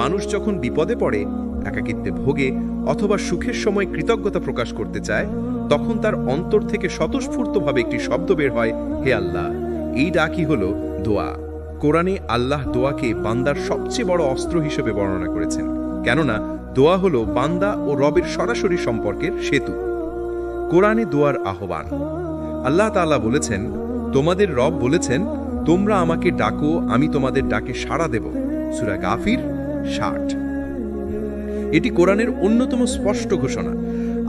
মানুষ যখন বিপদে পড়ে, একাকিত্বে ভোগে অথবা সুখের সময় কৃতজ্ঞতা প্রকাশ করতে চায়, তখন তার অন্তর থেকে স্বতঃস্ফূর্তভাবে একটি শব্দ বের হয়, হে আল্লাহ। এই ডাকই হল দোয়া। কোরআনে আল্লাহ দোয়াকে বান্দার সবচেয়ে বড় অস্ত্র হিসেবে বর্ণনা করেছেন, কেননা দোয়া হল বান্দা ও রবের সরাসরি সম্পর্কের সেতু। কোরআনে দোয়ার আহ্বান। আল্লাহ তাআলা বলেছেন, তোমাদের রব বলেছেন, তোমরা আমাকে ডাকো, আমি তোমাদের ডাকে সাড়া দেব। সূরা গাফির ৬০। এটি কোরআনের অন্যতম স্পষ্ট ঘোষণা।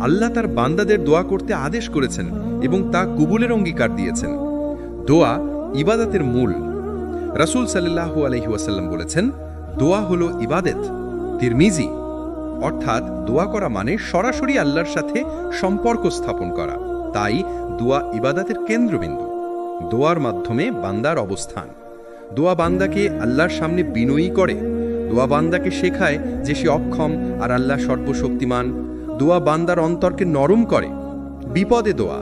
আল্লাহ তার বান্দাদের দোয়া করতে আদেশ করেছেন এবং তা কবুলের অঙ্গীকার দিয়েছেন। দোয়া ইবাদতের মূল। রাসূল সাল্লাল্লাহু আলাইহি ওয়াসাল্লাম বলেছেন, দোয়া হলো ইবাদত। তিরমিজি। অর্থাৎ দোয়া করা মানে সরাসরি আল্লাহর সাথে সম্পর্ক স্থাপন করা। তাই দোয়া ইবাদতের কেন্দ্রবিন্দু। দোয়ার মাধ্যমে বান্দার অবস্থান। দোয়া বান্দাকে আল্লাহর সামনে বিনয়ী করে। দোয়া বান্দাকে শেখায় যে সে অক্ষম আর আল্লাহ সর্বশক্তিমান। দোয়া বান্দার অন্তরকে নরম করে। বিপদে দোয়া।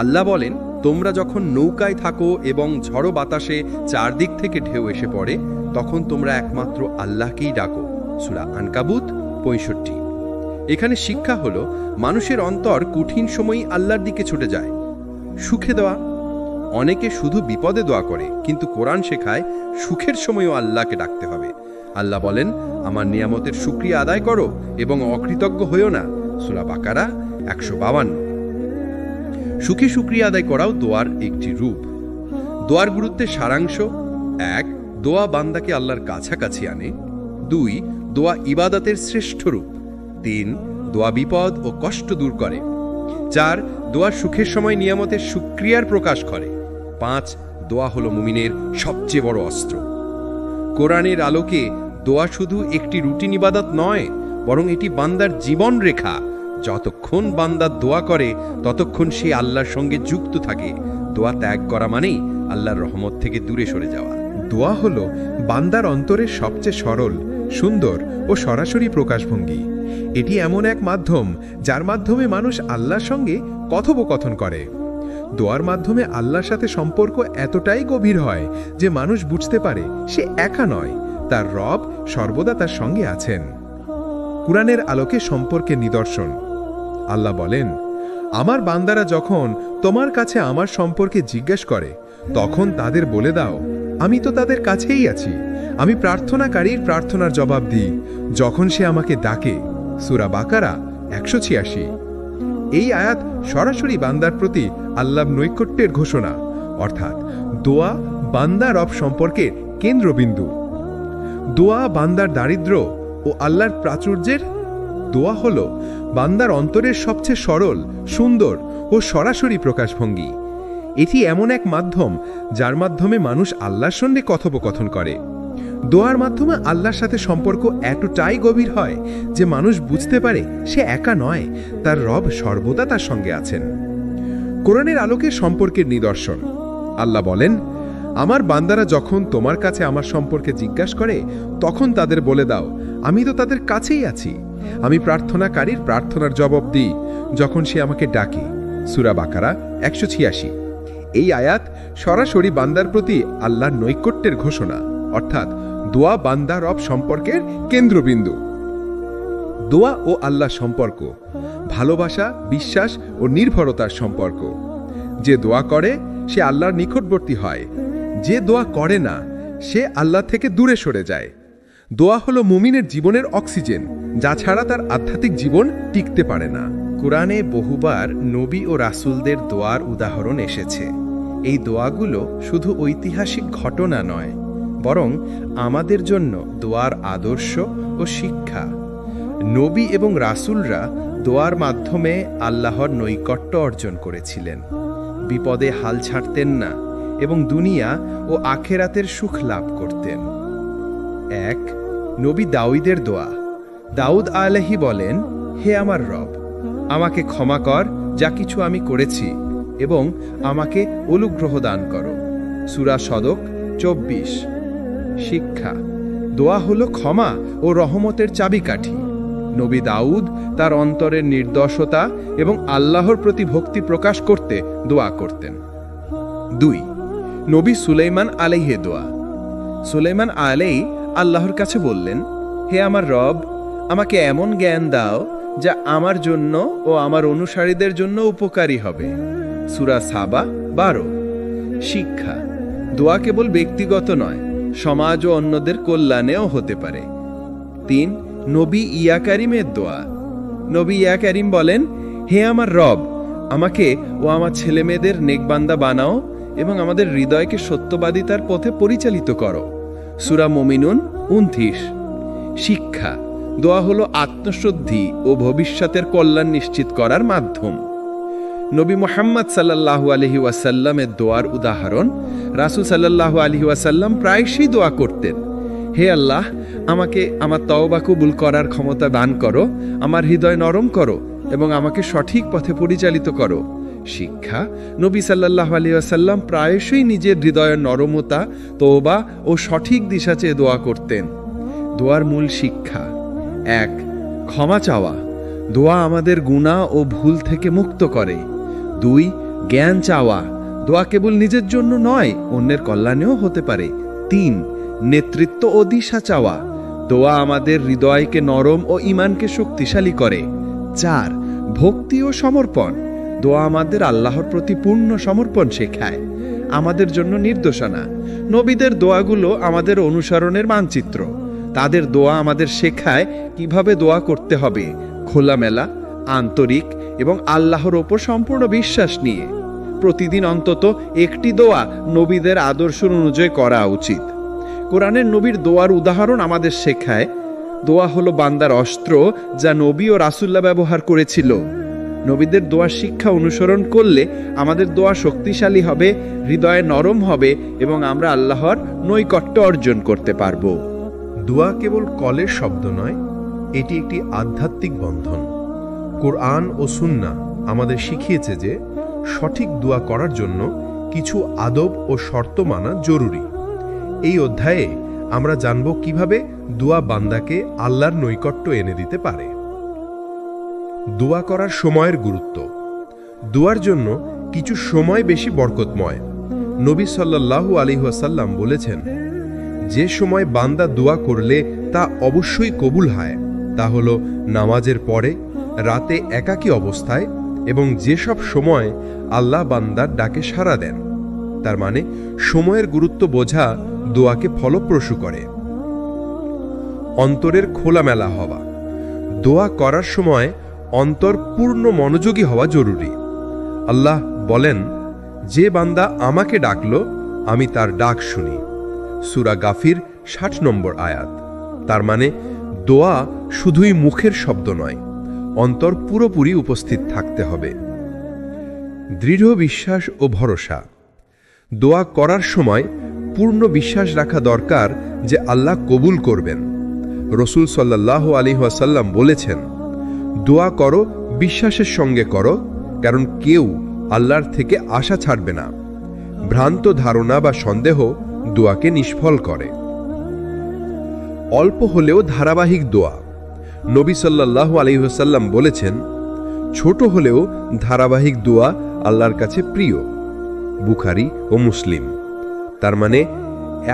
আল্লাহ বলেন, তোমরা যখন নৌকায় থাকো এবং ঝড়ো বাতাসে চারদিক থেকে ঢেউ এসে পড়ে, তখন তোমরা একমাত্র আল্লাহকেই ডাকো। সূরা আনকাবুত ৬৫। এখানে শিক্ষা হলো, মানুষের অন্তর কঠিন সময়ই আল্লাহর দিকে ছুটে যায়। সুখে দোয়া। অনেকে শুধু বিপদে দোয়া করে, কিন্তু কোরআন শেখায় সুখের সময়ও আল্লাহকে ডাকতে হবে। আল্লাহ বলেন, আমার নিয়ামতের শুকরিয়া আদায় করো এবং অকৃতজ্ঞ হইও না। সূরা বাকারা ১৫২। সুখে শুকরিয়া আদায় করাও দোয়ার একটি রূপ। দোয়ার গুরুত্বের সারাংশ: ১. দোয়া বান্দাকে আল্লাহর কাছাকাছি আনে। ২. দোয়া ইবাদতের শ্রেষ্ঠ রূপ। ৩. দোয়া বিপদ ও কষ্ট দূর করে। ৪. দোয়া সুখের সময় নিয়ামতের শুকরিয়ার প্রকাশ করে। ৫. দোয়া হলো মুমিনের সবচেয়ে বড় অস্ত্র। কোরআনের আলোকে দোয়া শুধু একটি রুটিন ইবাদত নয়, বরং এটি বান্দার জীবন রেখা। যতক্ষণ বান্দা দোয়া করে, ততক্ষণ সে আল্লাহর সঙ্গে যুক্ত থাকে। দোয়া ত্যাগ করা মানেই আল্লাহর রহমত থেকে দূরে সরে যাওয়া। দোয়া হলো বান্দার অন্তরের সবচেয়ে সরল, সুন্দর ও সরাসরি প্রকাশভঙ্গি। এটি এমন এক মাধ্যম যার মাধ্যমে মানুষ আল্লাহর সঙ্গে কথোপকথন করে। দোয়ার মাধ্যমে আল্লাহর সাথে সম্পর্ক এতটাই গভীর হয় যে মানুষ বুঝতে পারে সে একা নয়, তার রব সর্বদা তার সঙ্গে আছেন। কুরআনের আলোকে সম্পর্কের নিদর্শন। আল্লাহ বলেন, আমার বান্দারা যখন তোমার কাছে আমার সম্পর্কে জিজ্ঞেস করে, তখন তাদের বলে দাও, আমি তো তাদের কাছেই আছি। আমি প্রার্থনাকারীর প্রার্থনার জবাব দিই যখন সে আমাকে ডাকে। সূরা বাকারা ১৮৬। এই আয়াত সরাসরি বান্দার প্রতি আল্লাহর নৈকট্যের ঘোষণা, অর্থাৎ দোয়া বান্দা রব সম্পর্কের কেন্দ্রবিন্দু। দোয়া বান্দার দারিদ্র্য ও আল্লাহর প্রাচুর্যের। দোয়া হল বান্দার অন্তরের সবচেয়ে সরল, সুন্দর ও সরাসরি প্রকাশভঙ্গি। এটি এমন এক মাধ্যম যার মাধ্যমে মানুষ আল্লাহর সঙ্গে কথোপকথন করে। দোয়ার মাধ্যমে আল্লাহর সাথে সম্পর্ক এতটাই গভীর হয় যে মানুষ বুঝতে পারে সে একা নয়, তার রব সর্বদা তার সঙ্গে আছেন। কোরআনের আলোকে সম্পর্কের নিদর্শন। আল্লাহ বলেন, আমার বান্দারা যখন তোমার কাছে আমার সম্পর্কে জিজ্ঞাসা করে, তখন তাদের বলে দাও, আমি তো তাদের কাছেই আছি। আমি প্রার্থনাকারীর প্রার্থনার জবাব দিই যখন সে আমাকে ডাকে। সূরা বাকারা ১৮৬। এই আয়াত সরাসরি বান্দার প্রতি আল্লাহর নৈকট্যের ঘোষণা, অর্থাৎ দোয়া বান্দা রব সম্পর্কের কেন্দ্রবিন্দু। দোয়া ও আল্লাহ সম্পর্ক ভালোবাসা, বিশ্বাস ও নির্ভরতার সম্পর্ক। যে দোয়া করে সে আল্লাহর নিকটবর্তী হয়, যে দোয়া করে না সে আল্লাহ থেকে দূরে সরে যায়। দোয়া হলো মুমিনের জীবনের অক্সিজেন, যা ছাড়া তার আধ্যাত্মিক জীবন টিকতে পারে না। কোরআনে বহুবার নবী ও রাসূলদের দোয়ার উদাহরণ এসেছে। এই দোয়াগুলো শুধু ঐতিহাসিক ঘটনা নয়, বরং আমাদের জন্য দোয়ার আদর্শ ও শিক্ষা। নবী এবং রাসূলরা দোয়ার মাধ্যমে আল্লাহর নৈকট্য অর্জন করেছিলেন। বিপদে হাল ছাড়তেন না এবং দুনিয়া ও আখেরাতের সুখ লাভ করতেন। ১. নবী দাউদের দোয়া। দাউদ আলাইহি বলেন, হে আমার রব, আমাকে ক্ষমা কর যা কিছু আমি করেছি এবং আমাকে অনুগ্রহ দান করো। সূরা সদক ২৪। শিক্ষা: দোয়া হলো ক্ষমা ও রহমতের চাবিকাঠি। নবী দাউদ তার অন্তরের নির্দোষতা এবং আল্লাহর প্রতি ভক্তি প্রকাশ করতে দোয়া করতেন। ২. নবী সুলাইমান আলাইহি দোয়া। সুলাইমান আলাইহি আল্লাহর কাছে বললেন, হে আমার রব, আমাকে এমন জ্ঞান দাও যা আমার জন্য ও আমার অনুসারীদের জন্য উপকারী হবে। সূরা সাবা 12। শিক্ষা: দোয়া কেবল ব্যক্তিগত নয়, সমাজ ও অন্যদের কল্যাণেও হতে পারে। 3. নবী ইয়া কারিমের দোয়া। নবী ইয়া কারিম বলেন, হে আমার রব, আমাকে ও আমার ছেলেমেয়েদের নেকবান্দা বানাও এবং আমাদের হৃদয়কে সত্যবাদিতার পথে পরিচালিত করো। সূরা মুমিনুন 29। শিক্ষা: দোয়া হলো আত্মশুদ্ধি ও ভবিষ্যতের কল্যাণ নিশ্চিত করার মাধ্যম। নবী মুহাম্মদ সাল্লাল্লাহু আলাইহি ওয়াসাল্লামের দোয়ার উদাহরণ: রাসূল সাল্লাল্লাহু আলাইহি ওয়াসাল্লাম প্রায়শই দোয়া করতেন, হে আল্লাহ, আমাকে আমার তওবা কবুল করার ক্ষমতা দান করো, আমার হৃদয় নরম করো এবং আমাকে সঠিক পথে পরিচালিত করো। শিক্ষা: নবী সাল্লাল্লাহু আলাইহি ওয়াসাল্লাম প্রায়শই নিজের হৃদয়ের নরমতা, তওবা ও সঠিক দিশা চেয়ে দোয়া করতেন। দোয়ার মূল শিক্ষা: 1. ক্ষমা চাওয়া। দোয়া আমাদের গুনাহ ও ভুল থেকে মুক্ত করে। 2. জ্ঞান চাওয়া। দোয়া কেবল নিজের জন্য নয়, অন্যের কল্যাণেও হতে পারে। 3. নেতৃত্ব ও দিশা চাওয়া। দোয়া আমাদের হৃদয়কে নরম ও ঈমানকে শক্তিশালী করে। 4. ভক্তি ও সমর্পণ। দোয়া আমাদের আল্লাহর প্রতি পূর্ণ সমর্পণ শেখায়। আমাদের জন্য নির্দেশনা: নবীদের দোয়াগুলো আমাদের অনুসরণের মানচিত্র। তাদের দোয়া আমাদের শেখায় কিভাবে দোয়া করতে হবে, খোলামেলা, আন্তরিক এবং আল্লাহর ওপর সম্পূর্ণ বিশ্বাস নিয়ে। প্রতিদিন অন্তত একটি দোয়া নবীদের আদর্শ অনুযায়ী করা উচিত। কোরআনের নবীর দোয়ার উদাহরণ আমাদের শেখায়, দোয়া হলো বান্দার অস্ত্র যা নবী ও রাসূলুল্লাহ ব্যবহার করেছিল। নবীদের দোয়ার শিক্ষা অনুসরণ করলে আমাদের দোয়া শক্তিশালী হবে, হৃদয়ে নরম হবে এবং আমরা আল্লাহর নৈকট্য অর্জন করতে পারব। দোয়া কেবল কলের শব্দ নয়, এটি একটি আধ্যাত্মিক বন্ধন। কোরআন ও সুন্নাহ আমাদের শিখিয়েছে যে সঠিক দোয়া করার জন্য কিছু আদব ও শর্ত মানা জরুরি। এই অধ্যায়ে আমরা জানব কিভাবে দোয়া বান্দাকে আল্লাহর নৈকট্য এনে দিতে পারে। দোয়া করার সময়ের গুরুত্ব। দোয়ার জন্য কিছু সময় বেশি বরকতময়। নবী সাল্লাল্লাহু আলাইহি ওয়াসাল্লাম বলেছেন, যে সময় বান্দা দোয়া করলে তা অবশ্যই কবুল হয় তা হলো নামাজের পরে, রাতে একাকী অবস্থায় এবং যেসব সময় আল্লাহ বান্দার ডাকে সাড়া দেন। তার মানে সময়ের গুরুত্ব বোঝা দোয়াকে ফলপ্রসূ করে। অন্তরের খোলামেলা হওয়া। দোয়া করার সময় অন্তর পূর্ণ মনোযোগী হওয়া জরুরি। আল্লাহ বলেন, যে বান্দা আমাকে ডাকলো আমি তার ডাক শুনি। সূরা গাফির 60 নম্বর আয়াত। তার মানে দোয়া শুধুই মুখের শব্দ নয়, অন্তর পুরোপুরি উপস্থিত থাকতে হবে। দৃঢ় বিশ্বাস ও ভরসা। দোয়া করার সময় পূর্ণ বিশ্বাস রাখা দরকার যে আল্লাহ কবুল করবেন। রাসূল সাল্লাল্লাহু আলাইহি ওয়াসাল্লাম বলেছেন, দোয়া করো বিশ্বাসের সঙ্গে করো, কারণ কেউ আল্লাহর থেকে আশা ছাড়বে না। ভ্রান্ত ধারণা বা সন্দেহ দোয়াকে নিষ্ফল করে। অল্প হলেও ধারাবাহিক দোয়া। নবী সাল্লাল্লাহু আলাইহি ওয়াসাল্লাম বলেছেন, ছোট হলেও ধারাবাহিক দোয়া আল্লাহর কাছে প্রিয়। বুখারী ও মুসলিম। তার মানে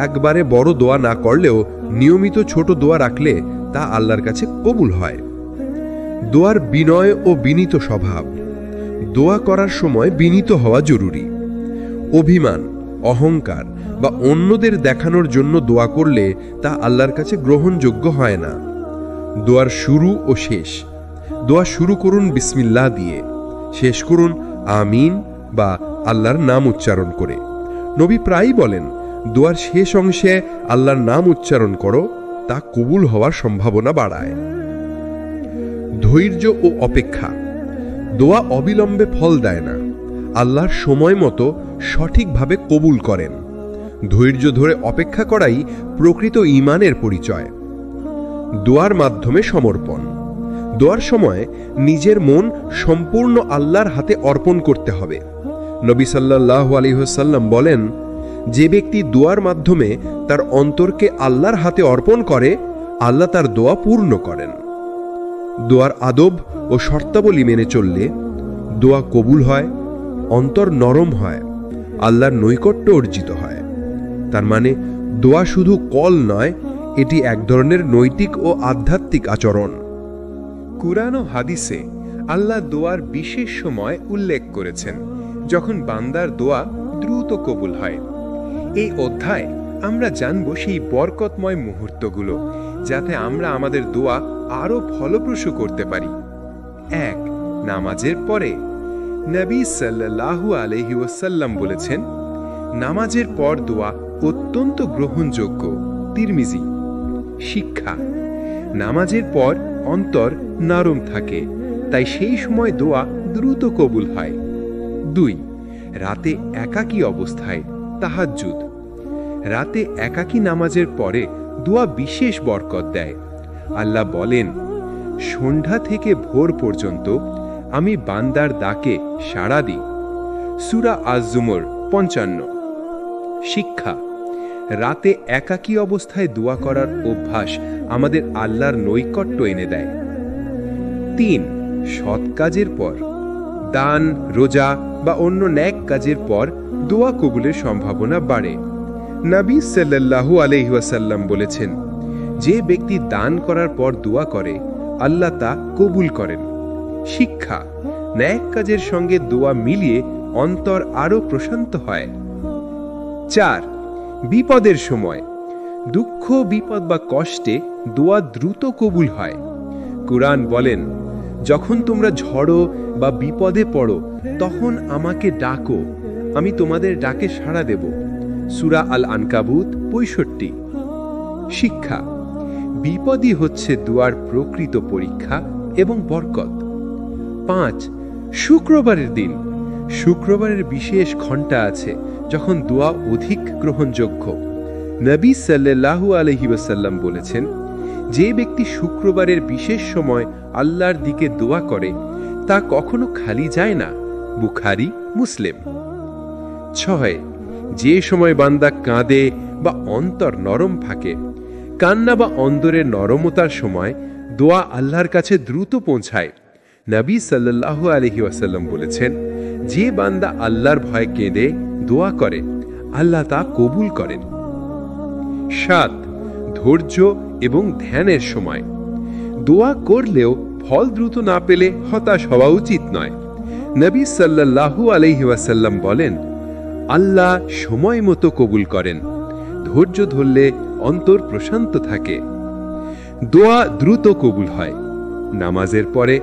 একবারে বড় দোয়া না করলেও নিয়মিত ছোট দোয়া রাখলে তা আল্লাহর কাছে কবুল হয়। দোয়ার বিনয় ও বিনীত স্বভাব। দোয়া করার সময় বিনীত হওয়া জরুরি। অভিমান, অহংকার বা অন্যদের দেখানোর জন্য দোয়া করলে তা আল্লাহর কাছে গ্রহণযোগ্য হয় না। দোয়ার শুরু ও শেষ। দোয়া শুরু করুন বিসমিল্লাহ দিয়ে, শেষ করুন আমিন বা আল্লাহর নাম উচ্চারণ করে। নবী প্রায়ই বলেন, দোয়ার শেষ অংশে আল্লাহর নাম উচ্চারণ করো, তা কবুল হওয়ার সম্ভাবনা বাড়ায়। ধৈর্য ও অপেক্ষা। দোয়া অবিলম্বে ফল দেয় না, আল্লাহর সময় মতো সঠিকভাবে কবুল করেন। ধৈর্য ধরে অপেক্ষা করাই প্রকৃত ঈমানের পরিচয়। দোয়ার মাধ্যমে সমর্পণ। দোয়ার সময় নিজের মন সম্পূর্ণ আল্লাহর হাতে অর্পণ করতে হবে। নবী সাল্লাল্লাহু আলাইহি ওয়াসাল্লাম বলেন, যে ব্যক্তি দোয়ার মাধ্যমে তার অন্তরকে আল্লাহর হাতে অর্পণ করে, আল্লাহ তার দোয়া পূর্ণ করেন। দোয়ার আদব ও শর্তাবলী মেনে চললে দোয়া কবুল হয়, অন্তর নরম হয়, আল্লাহর নৈকট্য অর্জিত হয়। তার মানে দোয়া শুধু কল নয়, এটি এক ধরনের নৈতিক ও আধ্যাত্মিক আচরণ। কুরআন ও হাদিসে আল্লাহ দোয়ার বিশেষ সময় উল্লেখ করেছেন, যখন বান্দার দোয়া দ্রুত কবুল হয়। এই অধ্যায় আমরা জানব সেই বরকতময় মুহূর্তগুলো, যাতে আমরা আমাদের দোয়া আরও ফলপ্রসূ করতে পারি। 1. নামাজের পরে। নবী সাল্লাল্লাহু আলাইহি ওয়াসাল্লাম বলেছেন, নামাজের পর দোয়া অত্যন্ত গ্রহণযোগ্য। তিরমিজি। শিক্ষা: নামাজের পর অন্তর নরম থাকে, তাই সেই সময় দোয়া দ্রুত কবুল হয়। 2. রাতে একাকী অবস্থায়। তাহাজ্জুদ। রাতে একাকী নামাজের পরে দোয়া বিশেষ বরকত দেয়। আল্লাহ বলেন, সন্ধ্যা থেকে ভোর পর্যন্ত আমি বান্দার ডাকে সাড়া দিই। সূরা আজ-জুমর 55। শিক্ষা: রাতে একাকী অবস্থায় দোয়া করার অভ্যাস আমাদের আল্লাহর নৈকট্য এনে দেয়। 3. সৎ কাজের পর। দান, রোজা বা অন্য নেক কাজের পর দোয়া কবুলের সম্ভাবনা বাড়ে। নবী সাল্লাল্লাহু আলাইহি ওয়াসাল্লাম বলেছেন, যে ব্যক্তি দান করার পর দোয়া করে, আল্লাহ তা কবুল করেন। শিক্ষা: নেক কাজের সঙ্গে দোয়া মিলিয়ে অন্তর আরও প্রশান্ত হয়। 4. বিপদের সময়। দুঃখ, বিপদ বা কষ্টে দোয়া দ্রুত কবুল হয়। কুরআন বলেন, যখন তোমরা ঝড়ো বা বিপদে পড়ো, তখন আমাকে ডাকো, আমি তোমাদের ডাকে সাড়া দেব। সূরা আল আনকাবুত 65। শিক্ষা: বিপদই হচ্ছে দোয়ার প্রকৃত পরীক্ষা এবং বরকত। 5. শুক্রবারের দিন। শুক্রবারের বিশেষ ঘণ্টা আছে যখন দোয়া অধিক গ্রহণযোগ্য। নবী সাল্লাল্লাহু আলাইহি ওয়াসাল্লাম বলেছেন, যে ব্যক্তি শুক্রবারের বিশেষ সময় আল্লাহর দিকে দোয়া করে, তা কখনো খালি যায় না। বুখারী, মুসলিম। 6. যে সময় বান্দা কাঁদে বা অন্তর নরম থাকে। কান্না বা অন্তরের নরমতার সময় দোয়া আল্লাহর কাছে দ্রুত পৌঁছায়। নবী সাল্লাল্লাহু আলাইহি ওয়াসাল্লাম বলেছেন, যে বান্দা আল্লাহর ভয়ে কেঁদে দোয়া করে, আল্লাহ তা কবুল করেন। 7. ধৈর্য এবং ধ্যানের সময়। দোয়া করলেও ফল দ্রুত না পেলে হতাশ হওয়া উচিত নয়। নবী সাল্লাল্লাহু আলাইহি ওয়াসাল্লাম বলেন, আল্লাহ সময় মতো কবুল করেন। ধৈর্য ধরলে অন্তর প্রশান্ত থাকে। দোয়া দ্রুত কবুল হয়। নামাজের পরে,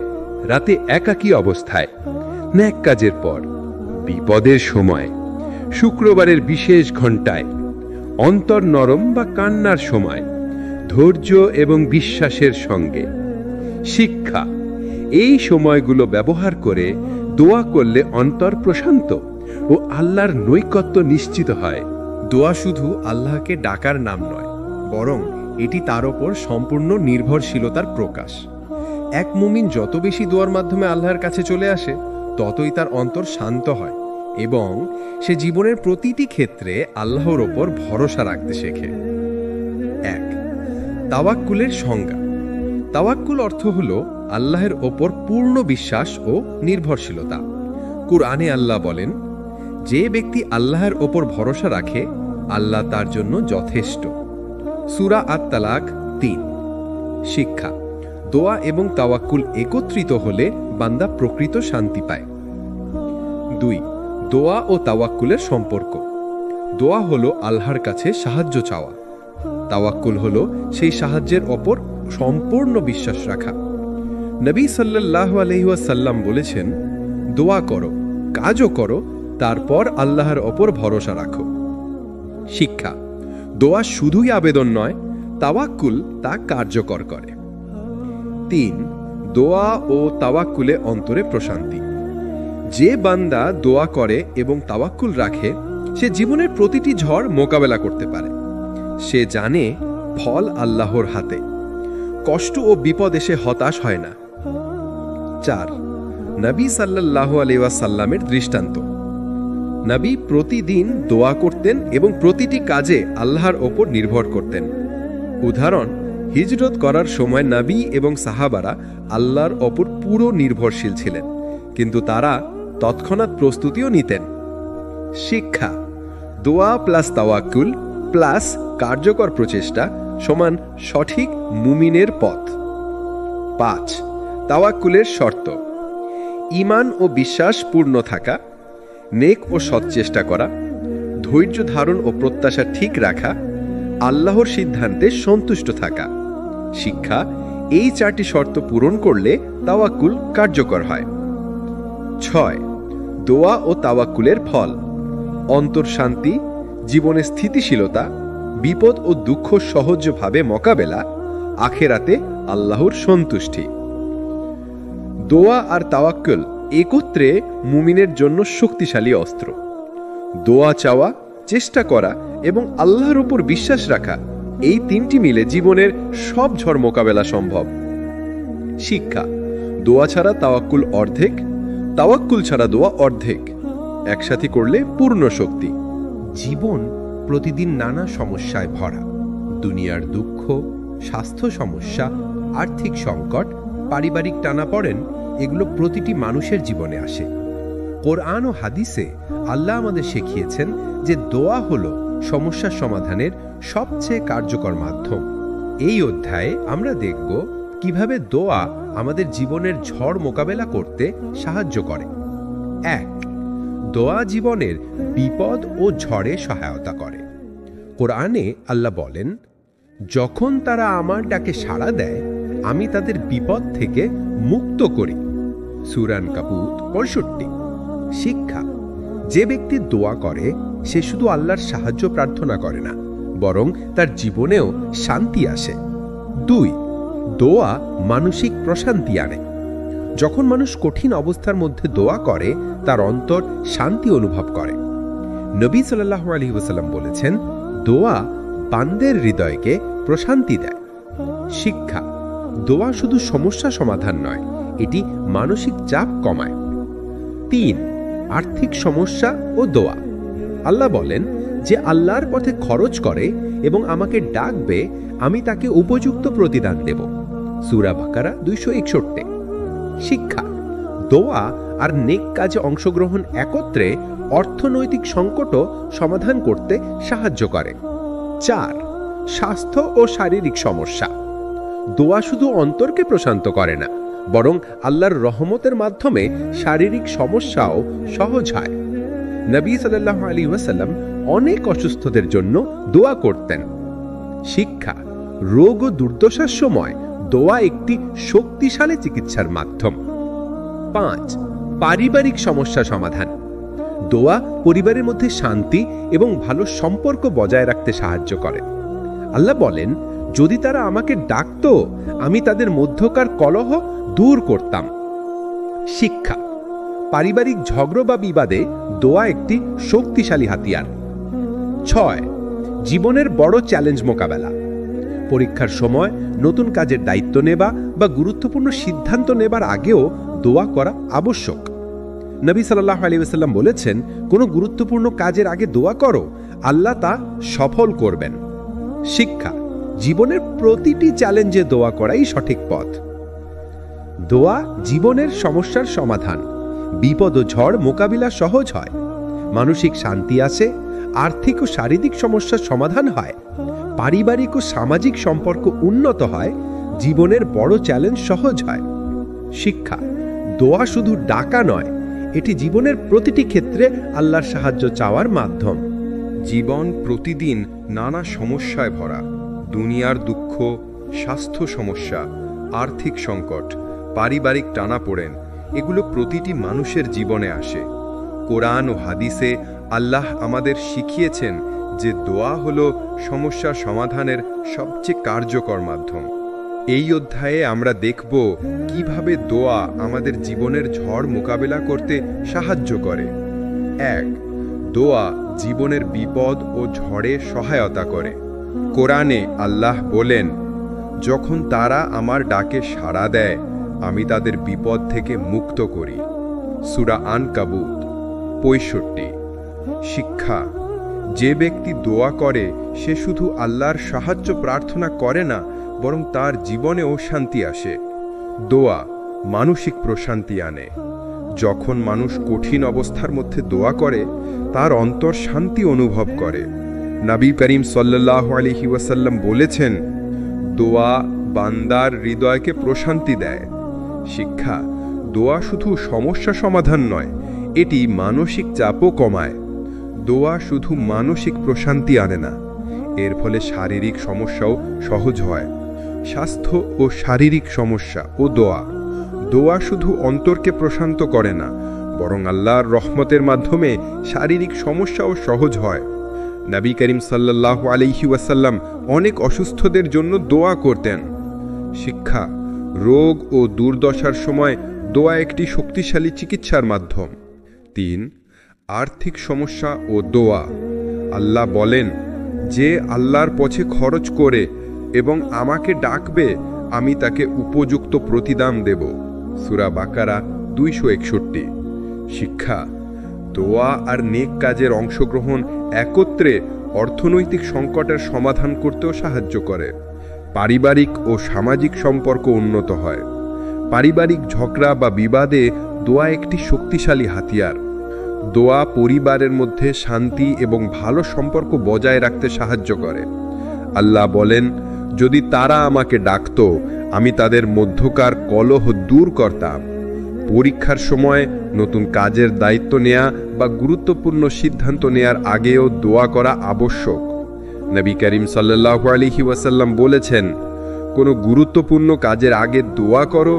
রাতে একাকী অবস্থায়, নেক কাজের পর, বিপদের সময়, শুক্রবারের বিশেষ ঘণ্টায়, অন্তর নরম বা কান্নার সময়, ধৈর্য এবং বিশ্বাসের সঙ্গে। শিক্ষা: এই সময়গুলো ব্যবহার করে দোয়া করলে অন্তর প্রশান্ত ও আল্লাহর নৈকট্য নিশ্চিত হয়। দোয়া শুধু আল্লাহকে ডাকার নাম নয়, বরং এটি তার ওপর সম্পূর্ণ নির্ভরশীলতার প্রকাশ। এক মুমিন যত বেশি দোয়ার মাধ্যমে আল্লাহর কাছে চলে আসে, ততই তার অন্তর শান্ত হয় এবং সে জীবনের প্রতিটি ক্ষেত্রে আল্লাহর ওপর ভরসা রাখতে শেখে। 1. তাওয়াক্কুলের সংজ্ঞা। তাওয়াক্কুল অর্থ হল আল্লাহর ওপর পূর্ণ বিশ্বাস ও নির্ভরশীলতা। কুরআনে আল্লাহ বলেন, যে ব্যক্তি আল্লাহর ওপর ভরসা রাখে, আল্লাহ তার জন্য যথেষ্ট। সূরা আত-তালাক 3। শিক্ষা: দোয়া এবং তাওয়াক্কুল একত্রিত হলে বান্দা প্রকৃত শান্তি পায়। 2. দোয়া ও তাওয়াক্কুলের সম্পর্ক। দোয়া হলো আল্লাহর কাছে সাহায্য চাওয়া। তাওয়াক্কুল হলো সেই সাহায্যের ওপর সম্পূর্ণ বিশ্বাস রাখা। নবী সাল্লাল্লাহু আলাইহি ওয়াসাল্লাম বলেছেন, দোয়া করো, কাজও করো, তারপর আল্লাহর ওপর ভরসা রাখো। শিক্ষা: দোয়া শুধুই আবেদন নয়, তাওয়াক্কুল তা কার্যকর করে। 3. দোয়া ও তাওয়াক্কুলে অন্তরে প্রশান্তি। যে বান্দা দোয়া করে এবং তাওয়াক্কুল রাখে, সে জীবনের প্রতিটি ঝড় মোকাবেলা করতে পারে। সে জানে ফল আল্লাহর হাতে। কষ্ট ও বিপদ এসে হতাশ হয় না। 4. নবী সাল্লাল্লাহু আলাইহি ওয়াসাল্লামের দৃষ্টান্ত। নবী প্রতিদিন দোয়া করতেন এবং প্রতিটি কাজে আল্লাহর ওপর নির্ভর করতেন। উদাহরণ: হিজরত করার সময় নবী এবং সাহাবারা আল্লাহর ওপর পুরো নির্ভরশীল ছিলেন, কিন্তু তারা তৎক্ষণাৎ প্রস্তুতিও নিতেন। শিক্ষা: দোয়া প্লাস তাওয়াক্কুল প্লাস কার্যকর প্রচেষ্টা সমান সঠিক মুমিনের পথ। 5. তাওয়াক্কুলের শর্ত: ঈমান ও বিশ্বাস পূর্ণ থাকা, নেক ও সৎ চেষ্টা করা, ধৈর্য ধারণ ও প্রত্যাশা ঠিক রাখা, আল্লাহর সিদ্ধান্তে সন্তুষ্ট থাকা। শিক্ষা: এই 4টি শর্ত পূরণ করলে তাওয়াক্কুল কার্যকর হয়। 6. দোয়া ও তাওয়াক্কুলের ফল: অন্তর শান্তি, জীবনে স্থিতিশীলতা, বিপদ ও দুঃখ সহজভাবে মোকাবেলা, আখেরাতে আল্লাহর সন্তুষ্টি। দোয়া আর তাওয়াক্কুল একত্রে মুমিনের জন্য শক্তিশালী অস্ত্র। দোয়া চাওয়া, চেষ্টা করা এবং আল্লাহর উপর বিশ্বাস রাখা, এই 3টি মিলে জীবনের সব ঝড় মোকাবেলা সম্ভব। শিক্ষা: দোয়া ছাড়া তাওয়াক্কুল অর্ধেক, তাওয়াক্কুল ছাড়া দোয়া অর্ধেক, একসাথে করলে পূর্ণ শক্তি। জীবন প্রতিদিন নানা সমস্যায় ভরা। দুনিয়ার দুঃখ, স্বাস্থ্য সমস্যা, আর্থিক সংকট, পারিবারিক টানাপড়েন, এগুলো প্রতিটি মানুষের জীবনে আসে। কোরআন ও হাদিসে আল্লাহ আমাদের শিখিয়েছেন যে দোয়া হলো সমস্যা সমাধানের সবচেয়ে কার্যকর মাধ্যম। এই অধ্যায়ে আমরা দেখব কিভাবে দোয়া আমাদের জীবনের ঝড় মোকাবেলা করতে সাহায্য করে। 1. দোয়া জীবনের বিপদ ও ঝড়ে সহায়তা করে। কোরআনে আল্লাহ বলেন, যখন তারা আমার ডাকে সাড়া দেয়, আমি তাদের বিপদ থেকে মুক্ত করি। সূরা আনকাবুত 65। শিক্ষা: যে ব্যক্তি দোয়া করে সে শুধু আল্লাহর সাহায্য প্রার্থনা করে না, বরং তার জীবনেও শান্তি আসে। 2. দোয়া মানসিক প্রশান্তি আনে। যখন মানুষ কঠিন অবস্থার মধ্যে দোয়া করে, তার অন্তর শান্তি অনুভব করে। নবী সাল্লাল্লাহু আলাইহি ওয়াসাল্লাম বলেছেন, দোয়া বান্দার হৃদয়কে প্রশান্তি দেয়। শিক্ষা: দোয়া শুধু সমস্যা সমাধান নয়, এটি মানসিক চাপ কমায়। 3. আর্থিক সমস্যা ও দোয়া। আল্লাহ বলেন, যে আল্লাহর পথে খরচ করে এবং আমাকে ডাকবে, আমি তাকে উপযুক্ত প্রতিদান দেব। সূরা বাকারা 261। শিক্ষা: দোয়া আর নেক কাজে অংশগ্রহণ একত্রে অর্থনৈতিক সংকটও সমাধান করতে সাহায্য করে। 4. স্বাস্থ্য ও শারীরিক সমস্যা। দোয়া শুধু অন্তরকে প্রশান্ত করে না, বরং আল্লাহর রহমতের মাধ্যমে শারীরিক সমস্যাও সহজ হয়। নবী সাল্লাল্লাহু আলাইহি ওয়াসাল্লাম অনেক অসুস্থদের জন্য দোয়া করতেন। শিক্ষা: রোগ ও দুর্দশার সময় দোয়া একটি শক্তিশালী চিকিৎসার মাধ্যম। 5. পারিবারিক সমস্যা সমাধান। দোয়া পরিবারের মধ্যে শান্তি এবং ভালো সম্পর্ক বজায় রাখতে সাহায্য করে। আল্লাহ বলেন, যদি তারা আমাকে ডাকতো, আমি তাদের মধ্যকার কলহ দূর করতাম। শিক্ষা: পারিবারিক ঝগড়া বা বিবাদে দোয়া একটি শক্তিশালী হাতিয়ার। 6. জীবনের বড় চ্যালেঞ্জ মোকাবেলা। পরীক্ষার সময়, নতুন কাজের দায়িত্ব নেবা বা গুরুত্বপূর্ণ সিদ্ধান্ত নেবার আগেও দোয়া করা আবশ্যক। নবী সাল্লাল্লাহু আলাইহি ওয়াসাল্লাম বলেছেন, কোনো গুরুত্বপূর্ণ কাজের আগে দোয়া করো, আল্লাহ তা সফল করবেন। শিক্ষা: জীবনের প্রতিটি চ্যালেঞ্জে দোয়া করাই সঠিক পথ। দোয়া জীবনের সমস্যার সমাধান, বিপদ ও ঝড় মোকাবিলা সহজ হয়, মানসিক শান্তি আসে, আর্থিক ও শারীরিক সমস্যার সমাধান হয়, পারিবারিক ও সামাজিক সম্পর্ক উন্নত হয়, জীবনের বড় চ্যালেঞ্জ সহজ হয়। শিক্ষা: দোয়া শুধু ডাকা নয়, এটি জীবনের প্রতিটি ক্ষেত্রে আল্লাহর সাহায্য চাওয়ার মাধ্যম। জীবন প্রতিদিন নানা সমস্যায় ভরা। দুনিয়ার দুঃখ, স্বাস্থ্য সমস্যা, আর্থিক সংকট, পারিবারিক টানাপোড়েন, এগুলো প্রতিটি মানুষের জীবনে আসে। কোরআন ও হাদিসে আল্লাহ আমাদের শিখিয়েছেন যে দোয়া হলো সমস্যা সমাধানের সবচেয়ে কার্যকর মাধ্যম। এই অধ্যায়ে আমরা দেখব কিভাবে দোয়া আমাদের জীবনের ঝড় মোকাবেলা করতে সাহায্য করে। 1. দোয়া জীবনের বিপদ ও ঝড়ে সহায়তা করে। কোরআনে আল্লাহ বলেন, যখন তারা আমার ডাকে সাড়া দেয়, আমি তাদের বিপদ থেকে মুক্ত করি। সূরা আনকাবুত 65। শিক্ষা: যে ব্যক্তি দোয়া করে সে শুধু আল্লাহর সাহায্য প্রার্থনা করে না, বরং তার জীবনেও শান্তি আসে। দোয়া মানসিক প্রশান্তি আনে। যখন মানুষ কঠিন অবস্থার মধ্যে দোয়া করে, তার অন্তর শান্তি অনুভব করে। নবী করিম সাল্লাল্লাহু আলাইহি ওয়াসাল্লাম বলেছেন, দোয়া বান্দার হৃদয়কে প্রশান্তি দেয়। শিক্ষা: দোয়া শুধু সমস্যা সমাধান নয়, এটি মানসিক চাপও কমায়। দোয়া শুধু মানসিক প্রশান্তি আনে না, এর ফলে শারীরিক সমস্যাও সহজ হয়। স্বাস্থ্য ও শারীরিক সমস্যা ও দোয়া শুধু অন্তরকে প্রশান্ত করে না, বরং আল্লাহর রহমতের মাধ্যমে শারীরিক সমস্যাও সহজ হয়। নবী করিম সাল্লাল্লাহু আলাইহি ওয়াসাল্লাম অনেক অসুস্থদের জন্য দোয়া করতেন। শিক্ষা: রোগ ও দুর্দশার সময় দোয়া একটি শক্তিশালী চিকিৎসার মাধ্যম। 3. আর্থিক সমস্যা ও দোয়া। আল্লাহ বলেন, যে আল্লাহর পথে খরচ করে এবং আমাকে ডাকবে, আমি তাকে উপযুক্ত প্রতিদান দেব। সূরা বাকারা 261। শিক্ষা: দোয়া আর নেক কাজের অংশগ্রহণ একত্রে অর্থনৈতিক সংকটের সমাধান করতেও সাহায্য করে। পারিবারিক ও সামাজিক সম্পর্ক উন্নত হয়। পারিবারিক ঝগড়া বা বিবাদে দোয়া একটি শক্তিশালী হাতিয়ার। দোয়া পরিবারের মধ্যে শান্তি এবং ভালো সম্পর্ক বজায় রাখতে সাহায্য করে। আল্লাহ বলেন, যদি তারা আমাকে ডাকত, আমি তাদের মধ্যকার কলহ দূর করতাম। পরীক্ষার সময়, নতুন কাজের দায়িত্ব নেয়া বা গুরুত্বপূর্ণ সিদ্ধান্ত নেয়ার আগেও দোয়া করা আবশ্যক। নবী করিম সাল্লাল্লাহু আলাইহি ওয়াসাল্লাম বলেছেন, কোনো গুরুত্বপূর্ণ কাজের আগে দোয়া করো,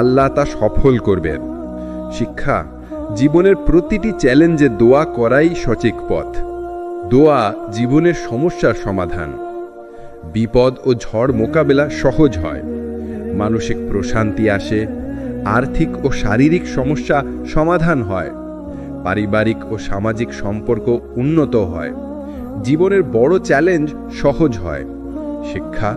আল্লাহ তা সফল করবেন। শিক্ষা: জীবনের প্রতিটি চ্যালেঞ্জে দোয়া করাই সঠিক পথ। দোয়া জীবনের সমস্যার সমাধান। বিপদ ও ঝড় মোকাবেলা সহজ হয়। মানসিক প্রশান্তি আসে। আর্থিক ও শারীরিক সমস্যা সমাধান হয়। পারিবারিক ও সামাজিক সম্পর্ক উন্নত হয়। জীবনের বড় চ্যালেঞ্জ সহজ হয়। শিক্ষা: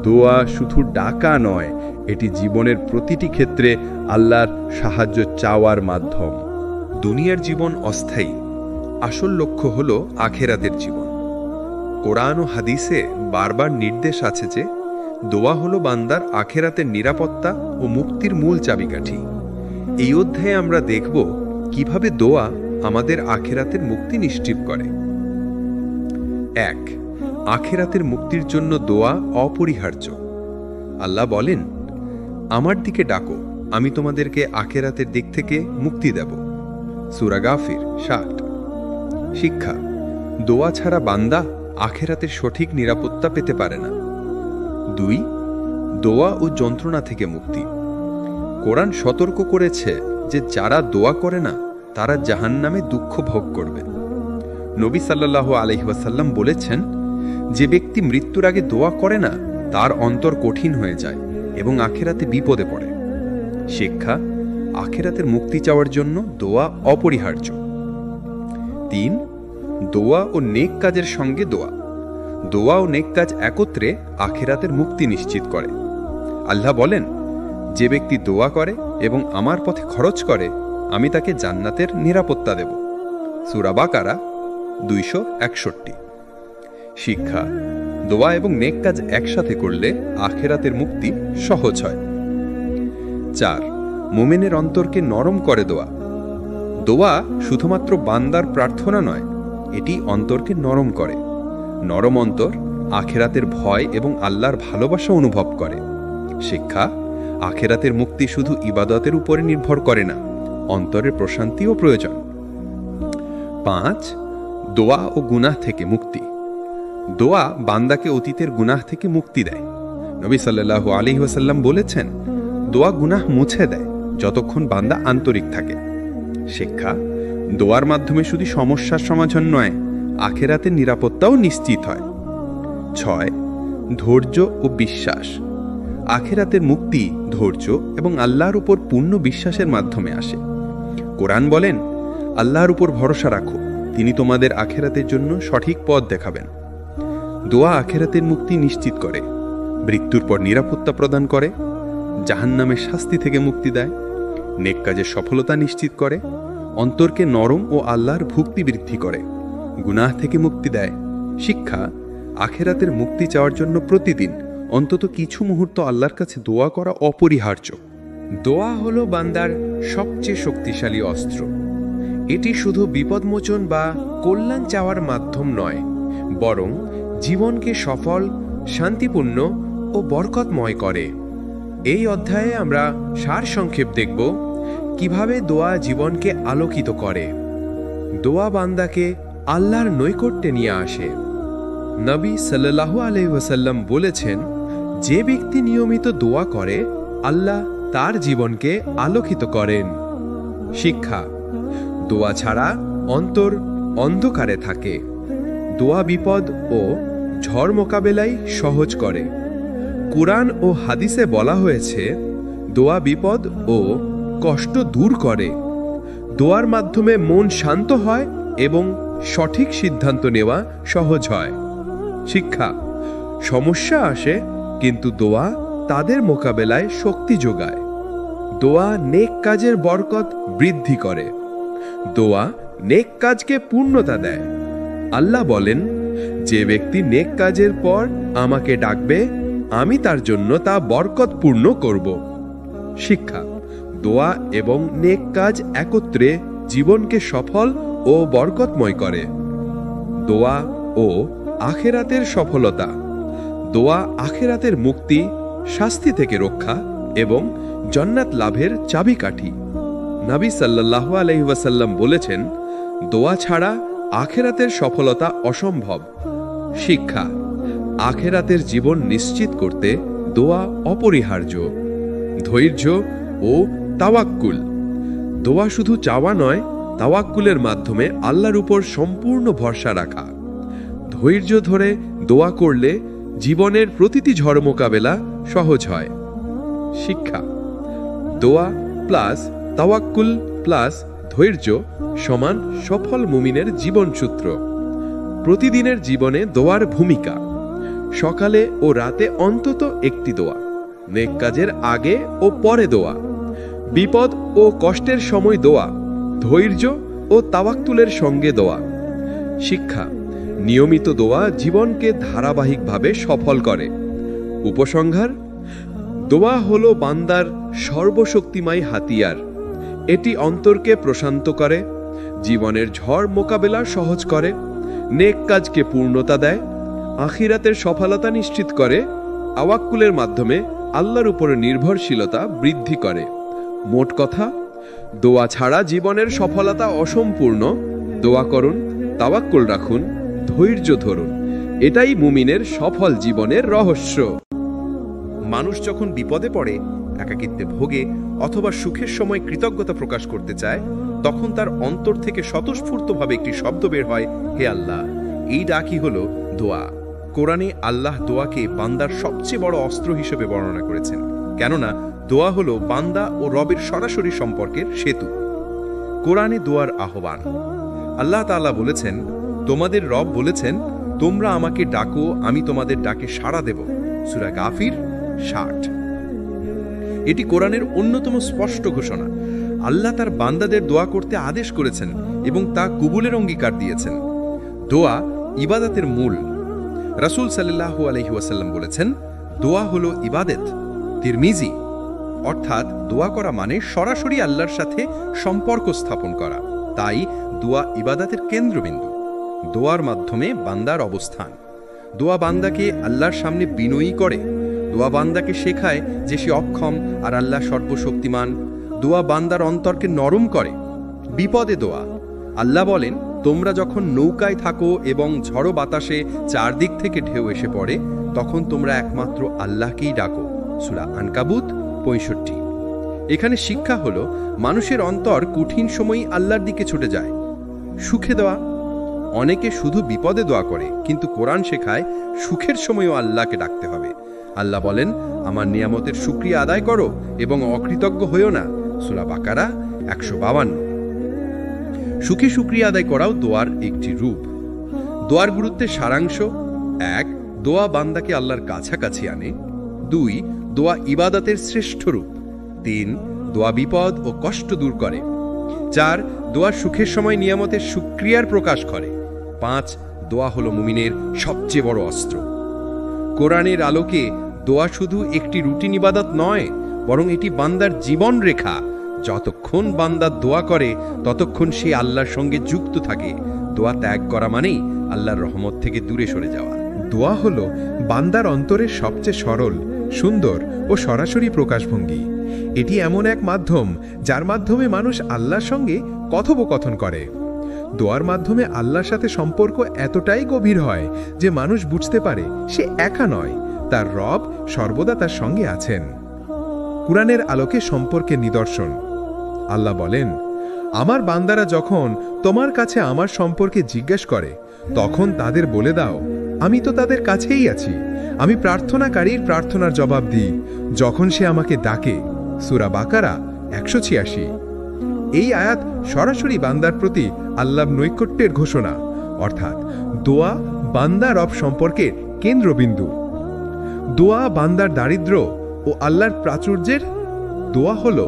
দোয়া শুধু ডাকা নয়, এটি জীবনের প্রতিটি ক্ষেত্রে আল্লাহর সাহায্য চাওয়ার মাধ্যম। দুনিয়ার জীবন অস্থায়ী, আসল লক্ষ্য হল আখেরাতের জীবন। কোরআন ও হাদিসে বারবার নির্দেশ আছে যে দোয়া হলো বান্দার আখেরাতের নিরাপত্তা ও মুক্তির মূল চাবিকাঠি। এই অধ্যায়ে আমরা দেখব কিভাবে দোয়া আমাদের আখেরাতের মুক্তি নিশ্চিত করে। 1. আখেরাতের মুক্তির জন্য দোয়া অপরিহার্য। আল্লাহ বলেন, আমার দিকে ডাকো, আমি তোমাদেরকে আখেরাতের দিক থেকে মুক্তি দেব। সূরা গাফির 60। শিক্ষা: দোয়া ছাড়া বান্দা আখেরাতের সঠিক নিরাপত্তা পেতে পারে না। 2. দোয়া ও যন্ত্রণা থেকে মুক্তি। কোরআন সতর্ক করেছে যে যারা দোয়া করে না তারা জাহান্নামে দুঃখ ভোগ করবে। নবী সাল্লাল্লাহু আলাইহি ওয়াসাল্লাম বলেছেন, যে ব্যক্তি মৃত্যুর আগে দোয়া করে না তার অন্তর কঠিন হয়ে যায় এবং আখেরাতে বিপদে পড়ে। শিক্ষা: আখেরাতের মুক্তি চাওয়ার জন্য দোয়া অপরিহার্য। 3. দোয়া ও নেক কাজের সঙ্গে দোয়া। দোয়া ও নেক কাজ একত্রে আখেরাতের মুক্তি নিশ্চিত করে। আল্লাহ বলেন, যে ব্যক্তি দোয়া করে এবং আমার পথে খরচ করে, আমি তাকে জান্নাতের নিরাপত্তা দেব। সূরা বাকারা 261। শিক্ষা: দোয়া এবং নেক কাজ একসাথে করলে আখেরাতের মুক্তি সহজ হয়। 4. মুমিনের অন্তরকে নরম করে দোয়া। দোয়া শুধুমাত্র বান্দার প্রার্থনা নয়, এটি অন্তরকে নরম করে। নরম অন্তর আখেরাতের ভয় এবং আল্লাহর ভালোবাসা অনুভব করে। শিক্ষা: আখেরাতের মুক্তি শুধু ইবাদতের উপরে নির্ভর করে না, অন্তরের প্রশান্তিও প্রয়োজন। 5. দোয়া ও গুনাহ থেকে মুক্তি। দোয়া বান্দাকে অতীতের গুনাহ থেকে মুক্তি দেয়। নবী সাল্লাল্লাহু আলাইহি ওয়াসাল্লাম বলেছেন, দোয়া গুনাহ মুছে দেয় যতক্ষণ বান্দা আন্তরিক থাকে। শিক্ষা: দোয়ার মাধ্যমে শুধু সমস্যার সমাধান নয়, আখেরাতের নিরাপত্তাও নিশ্চিত হয়। 6. ধৈর্য ও বিশ্বাস। আখেরাতের মুক্তি ধৈর্য এবং আল্লাহর উপর পূর্ণ বিশ্বাসের মাধ্যমে আসে। কোরআন বলেন, আল্লাহর উপর ভরসা রাখো, তিনি তোমাদের আখেরাতের জন্য সঠিক পথ দেখাবেন। দোয়া আখেরাতের মুক্তি নিশ্চিত করে, মৃত্যুর পর নিরাপত্তা প্রদান করে, জাহান্নামের শাস্তি থেকে মুক্তি দেয়, নেক কাজের সফলতা নিশ্চিত করে, অন্তরকে নরম ও আল্লাহর ভক্তি বৃদ্ধি করে, গুনাহ থেকে মুক্তি দেয়। শিক্ষা: আখেরাতের মুক্তি চাওয়ার জন্য প্রতিদিন অন্তত কিছু মুহূর্ত আল্লাহর কাছে দোয়া করা অপরিহার্য। দোয়া হলো বান্দার সবচেয়ে শক্তিশালী অস্ত্র। এটি শুধু বিপদমোচন বা কল্যাণ চাওয়ার মাধ্যম নয়, বরং জীবনকে সফল, শান্তিপূর্ণ ও বরকতময় করে। এই অধ্যায়ে আমরা সারসংক্ষেপ দেখব কিভাবে দোয়া জীবনকে আলোকিত করে। দোয়া বান্দাকে আল্লাহর নৈকট্যে নিয়ে আসে। নবী সাল্লাল্লাহু আলাইহি ওয়াসাল্লাম বলেছেন, যে ব্যক্তি নিয়মিত দোয়া করে আল্লাহ তার জীবনকে আলোকিত করেন। শিক্ষা: দোয়া ছাড়া অন্তর অন্ধকারে থাকে। দোয়া বিপদ ও ঝড় মোকাবেলাই সহজ করে। কুরআন ও হাদিসে বলা হয়েছে, দোয়া বিপদ ও কষ্ট দূর করে। দোয়ার মাধ্যমে মন শান্ত হয় এবং সঠিক সিদ্ধান্ত নেওয়া সহজ হয়। শিক্ষা: সমস্যা আসে, কিন্তু দোয়া তাদের মোকাবেলায় শক্তি যোগায়। দোয়া নেক কাজের বরকত বৃদ্ধি করে। দোয়া নেক কাজকে পূর্ণতা দেয়। আল্লাহ বলেন, যে ব্যক্তি নেক কাজের পর আমাকে ডাকবে, আমি তার জন্য তা বরকতপূর্ণ করব। শিক্ষা: দোয়া এবং নেক কাজ একত্রে জীবনকে সফল ও বরকতময় করে। দোয়া ও আখিরাতের সফলতা। দোয়া আখিরাতের মুক্তি, শাস্তি থেকে রক্ষা এবং জান্নাত লাভের চাবিকাঠি। নবী সাল্লাল্লাহু আলাইহি ওয়াসাল্লাম বলেছেন, দোয়া ছাড়া আখিরাতের সফলতা অসম্ভব। শিক্ষা: আখিরাতের জীবন নিশ্চিত করতে দোয়া অপরিহার্য। ধৈর্য ও তাওয়াক্কুল। দোয়া শুধু চাওয়া নয়, তাওয়াক্কুলের মাধ্যমে আল্লাহর উপর সম্পূর্ণ ভরসা রাখা। ধৈর্য ধরে দোয়া করলে জীবনের প্রতিটি ঝড় মোকাবেলা সহজ হয়। শিক্ষা: দোয়া প্লাস তাওয়াক্কুল প্লাস ধৈর্য সমান সফল মুমিনের জীবনসূত্র। প্রতিদিনের জীবনে দোয়ার ভূমিকা: সকালে ও রাতে অন্তত একটি দোয়া, নেক কাজের আগে ও পরে দোয়া, বিপদ ও কষ্টের সময় দোয়া, ধৈর্য ও তাওয়াক্কুলের সঙ্গে দোয়া। শিক্ষা: নিয়মিত দোয়া জীবনকে ধারাবাহিকভাবে সফল করে। উপসংহার: দোয়া হলো বান্দার সর্বশক্তিময় হাতিয়ার। এটি অন্তরকে প্রশান্ত করে, জীবনের ঝড় মোকাবেলা সহজ করে, নেক কাজকে পূর্ণতা দেয়, আখিরাতের সফলতা নিশ্চিত করে, তাওয়াক্কুলের মাধ্যমে আল্লাহর উপর নির্ভরশীলতা বৃদ্ধি করে। মোট কথা, দোয়া ছাড়া জীবনের সফলতা অসম্পূর্ণ। দোয়া করুন, তাওয়াক্কুল রাখুন, ধৈর্য ধরুন। এটাই মুমিনের সফল জীবনের রহস্য। মানুষ যখন বিপদে পড়ে, একাকিত্বে ভোগে অথবা সুখের সময় কৃতজ্ঞতা প্রকাশ করতে চায়, তখন তার অন্তর থেকে স্বতঃস্ফূর্তভাবে একটি শব্দ বের হয়, হে আল্লাহ। এই ডাকই হলো দোয়া। কোরআনে আল্লাহ দোয়াকে বান্দার সবচেয়ে বড় অস্ত্র হিসেবে বর্ণনা করেছেন, কেননা দোয়া হলো বান্দা ও রবের সরাসরি সম্পর্কের সেতু। কোরআনে দোয়ার আহ্বান। আল্লাহ তাআলা বলেছেন, তোমাদের রব বলেছেন, তোমরা আমাকে ডাকো, আমি তোমাদের ডাকে সাড়া দেব। সূরা গাফির 60। এটি কোরআনের অন্যতম স্পষ্ট ঘোষণা। আল্লাহ তার বান্দাদের দোয়া করতে আদেশ করেছেন এবং তা কবুলের অঙ্গীকার দিয়েছেন। দোয়া ইবাদতের মূল। রাসূল সাল্লাল্লাহু আলাইহি ওয়াসাল্লাম বলেছেন, দোয়া হলো ইবাদত। তিরমিজি। অর্থাৎ দোয়া করা মানে সরাসরি আল্লাহর সাথে সম্পর্ক স্থাপন করা। তাই দোয়া ইবাদতের কেন্দ্রবিন্দু। দোয়ার মাধ্যমে বান্দার অবস্থান। দোয়া বান্দাকে আল্লাহর সামনে বিনয়ী করে। দোয়া বান্দাকে শেখায় যে সে অক্ষম আর আল্লাহ সর্বশক্তিমান। দোয়া বান্দার অন্তরকে নরম করে। বিপদে দোয়া। আল্লাহ বলেন, তোমরা যখন নৌকায় থাকো এবং ঝড়ো বাতাসে চারদিক থেকে ঢেউ এসে পড়ে, তখন তোমরা একমাত্র আল্লাহকেই ডাকো। সূরা আনকাবুত 65। এখানে শিক্ষা হলো, মানুষের অন্তর কঠিন সময়ই আল্লাহর দিকে ছুটে যায়। সুখে দোয়া। অনেকে শুধু বিপদে দোয়া করে, কিন্তু কোরআন শেখায় সুখের সময়ও আল্লাহকে ডাকতে হবে। আল্লাহ বলেন, আমার নিয়ামতের শুকরিয়া আদায় করো এবং অকৃতজ্ঞ হইও না। সূরা বাকারা 152। সুখে শুকরিয়া আদায় করাও দোয়ার একটি রূপ। দোয়ার গুরুত্বের সারাংশ: 1. দোয়া বান্দাকে আল্লাহর কাছাকাছি আনে। 2. দোয়া ইবাদতের শ্রেষ্ঠ রূপ। 3. দোয়া বিপদ ও কষ্ট দূর করে। 4. দোয়ার সুখের সময় নিয়ামতের শুকরিয়ার প্রকাশ করে। 5. দোয়া হলো মুমিনের সবচেয়ে বড় অস্ত্র। কোরআনের আলোকে দোয়া শুধু একটি রুটিন ইবাদত নয়, বরং এটি বান্দার জীবন রেখা। যতক্ষণ বান্দা দোয়া করে, ততক্ষণ সে আল্লাহর সঙ্গে যুক্ত থাকে। দোয়া ত্যাগ করা মানেই আল্লাহর রহমত থেকে দূরে সরে যাওয়া। দোয়া হলো বান্দার অন্তরের সবচেয়ে সরল, সুন্দর ও সরাসরি প্রকাশভঙ্গি। এটি এমন এক মাধ্যম যার মাধ্যমে মানুষ আল্লাহর সঙ্গে কথোপকথন করে। দোয়ার মাধ্যমে আল্লাহর সাথে সম্পর্ক এতটাই গভীর হয় যে মানুষ বুঝতে পারে সে একা নয়, তার রব সর্বদা তার সঙ্গে আছেন। কুরআনের আলোকে সম্পর্কের নিদর্শন। আল্লাহ বলেন, আমার বান্দারা যখন তোমার কাছে আমার সম্পর্কে জিজ্ঞেস করে তখন তাদের বলে দাও, আমি তো তাদের কাছেই আছি। আমি প্রার্থনাকারীর প্রার্থনার জবাব দিই যখন সে আমাকে ডাকে। সূরা বাকারা 186। এই আয়াত সরাসরি বান্দার প্রতি আল্লাহর নৈকট্যের ঘোষণা, অর্থাৎ দোয়া বান্দা রব সম্পর্কের কেন্দ্রবিন্দু। দোয়া বান্দার দারিদ্র্য ও আল্লাহর প্রাচুর্যের। দোয়া হল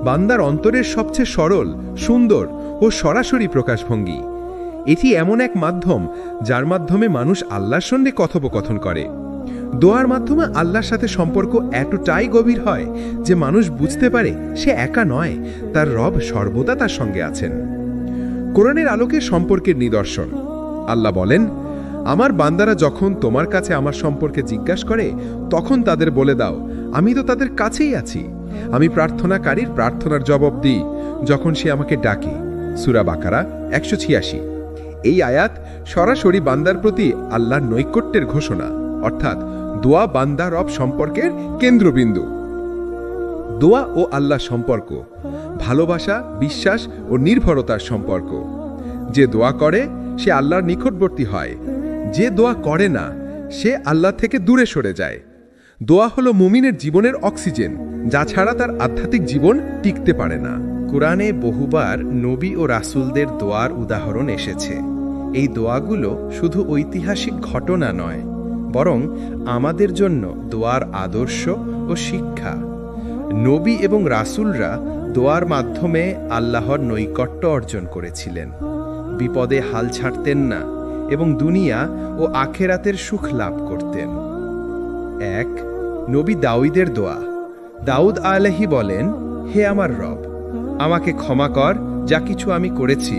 বান্দার অন্তরের সবচেয়ে সরল, সুন্দর ও সরাসরি প্রকাশভঙ্গি। এটি এমন এক মাধ্যম যার মাধ্যমে মানুষ আল্লাহর সঙ্গে কথোপকথন করে। দোয়ার মাধ্যমে আল্লাহর সাথে সম্পর্ক এতটাই গভীর হয় যে মানুষ বুঝতে পারে সে একা নয়, তার রব সর্বদা তার সঙ্গে আছেন। কোরআনের আলোকে সম্পর্কের নিদর্শন। আল্লাহ বলেন, আমার বান্দারা যখন তোমার কাছে আমার সম্পর্কে জিজ্ঞাসা করে তখন তাদের বলে দাও, আমি তো তাদের কাছেই আছি। আমি প্রার্থনাকারীর প্রার্থনার জবাব দিই যখন সে আমাকে ডাকে। সূরা বাকারা 186। এই আয়াত সরাসরি বান্দার প্রতি আল্লাহর নৈকট্যের ঘোষণা, অর্থাৎ দোয়া বান্দা রব সম্পর্কের কেন্দ্রবিন্দু। দোয়া ও আল্লাহ সম্পর্ক ভালোবাসা, বিশ্বাস ও নির্ভরতার সম্পর্ক। যে দোয়া করে সে আল্লাহর নিকটবর্তী হয়, যে দোয়া করে না সে আল্লাহ থেকে দূরে সরে যায়। দোয়া হলো মুমিনের জীবনের অক্সিজেন, যা ছাড়া তার আধ্যাত্মিক জীবন টিকতে পারে না। কোরআনে বহুবার নবী ও রাসূলদের দোয়ার উদাহরণ এসেছে। এই দোয়াগুলো শুধু ঐতিহাসিক ঘটনা নয়, বরং আমাদের জন্য দোয়ার আদর্শ ও শিক্ষা। নবী এবং রাসূলরা দোয়ার মাধ্যমে আল্লাহর নৈকট্য অর্জন করেছিলেন, বিপদে হাল ছাড়তেন না এবং দুনিয়া ও আখেরাতের সুখ লাভ করতেন। 1. নবী দাউদের দোয়া। দাউদ আলাইহি বলেন, হে আমার রব, আমাকে ক্ষমা কর যা কিছু আমি করেছি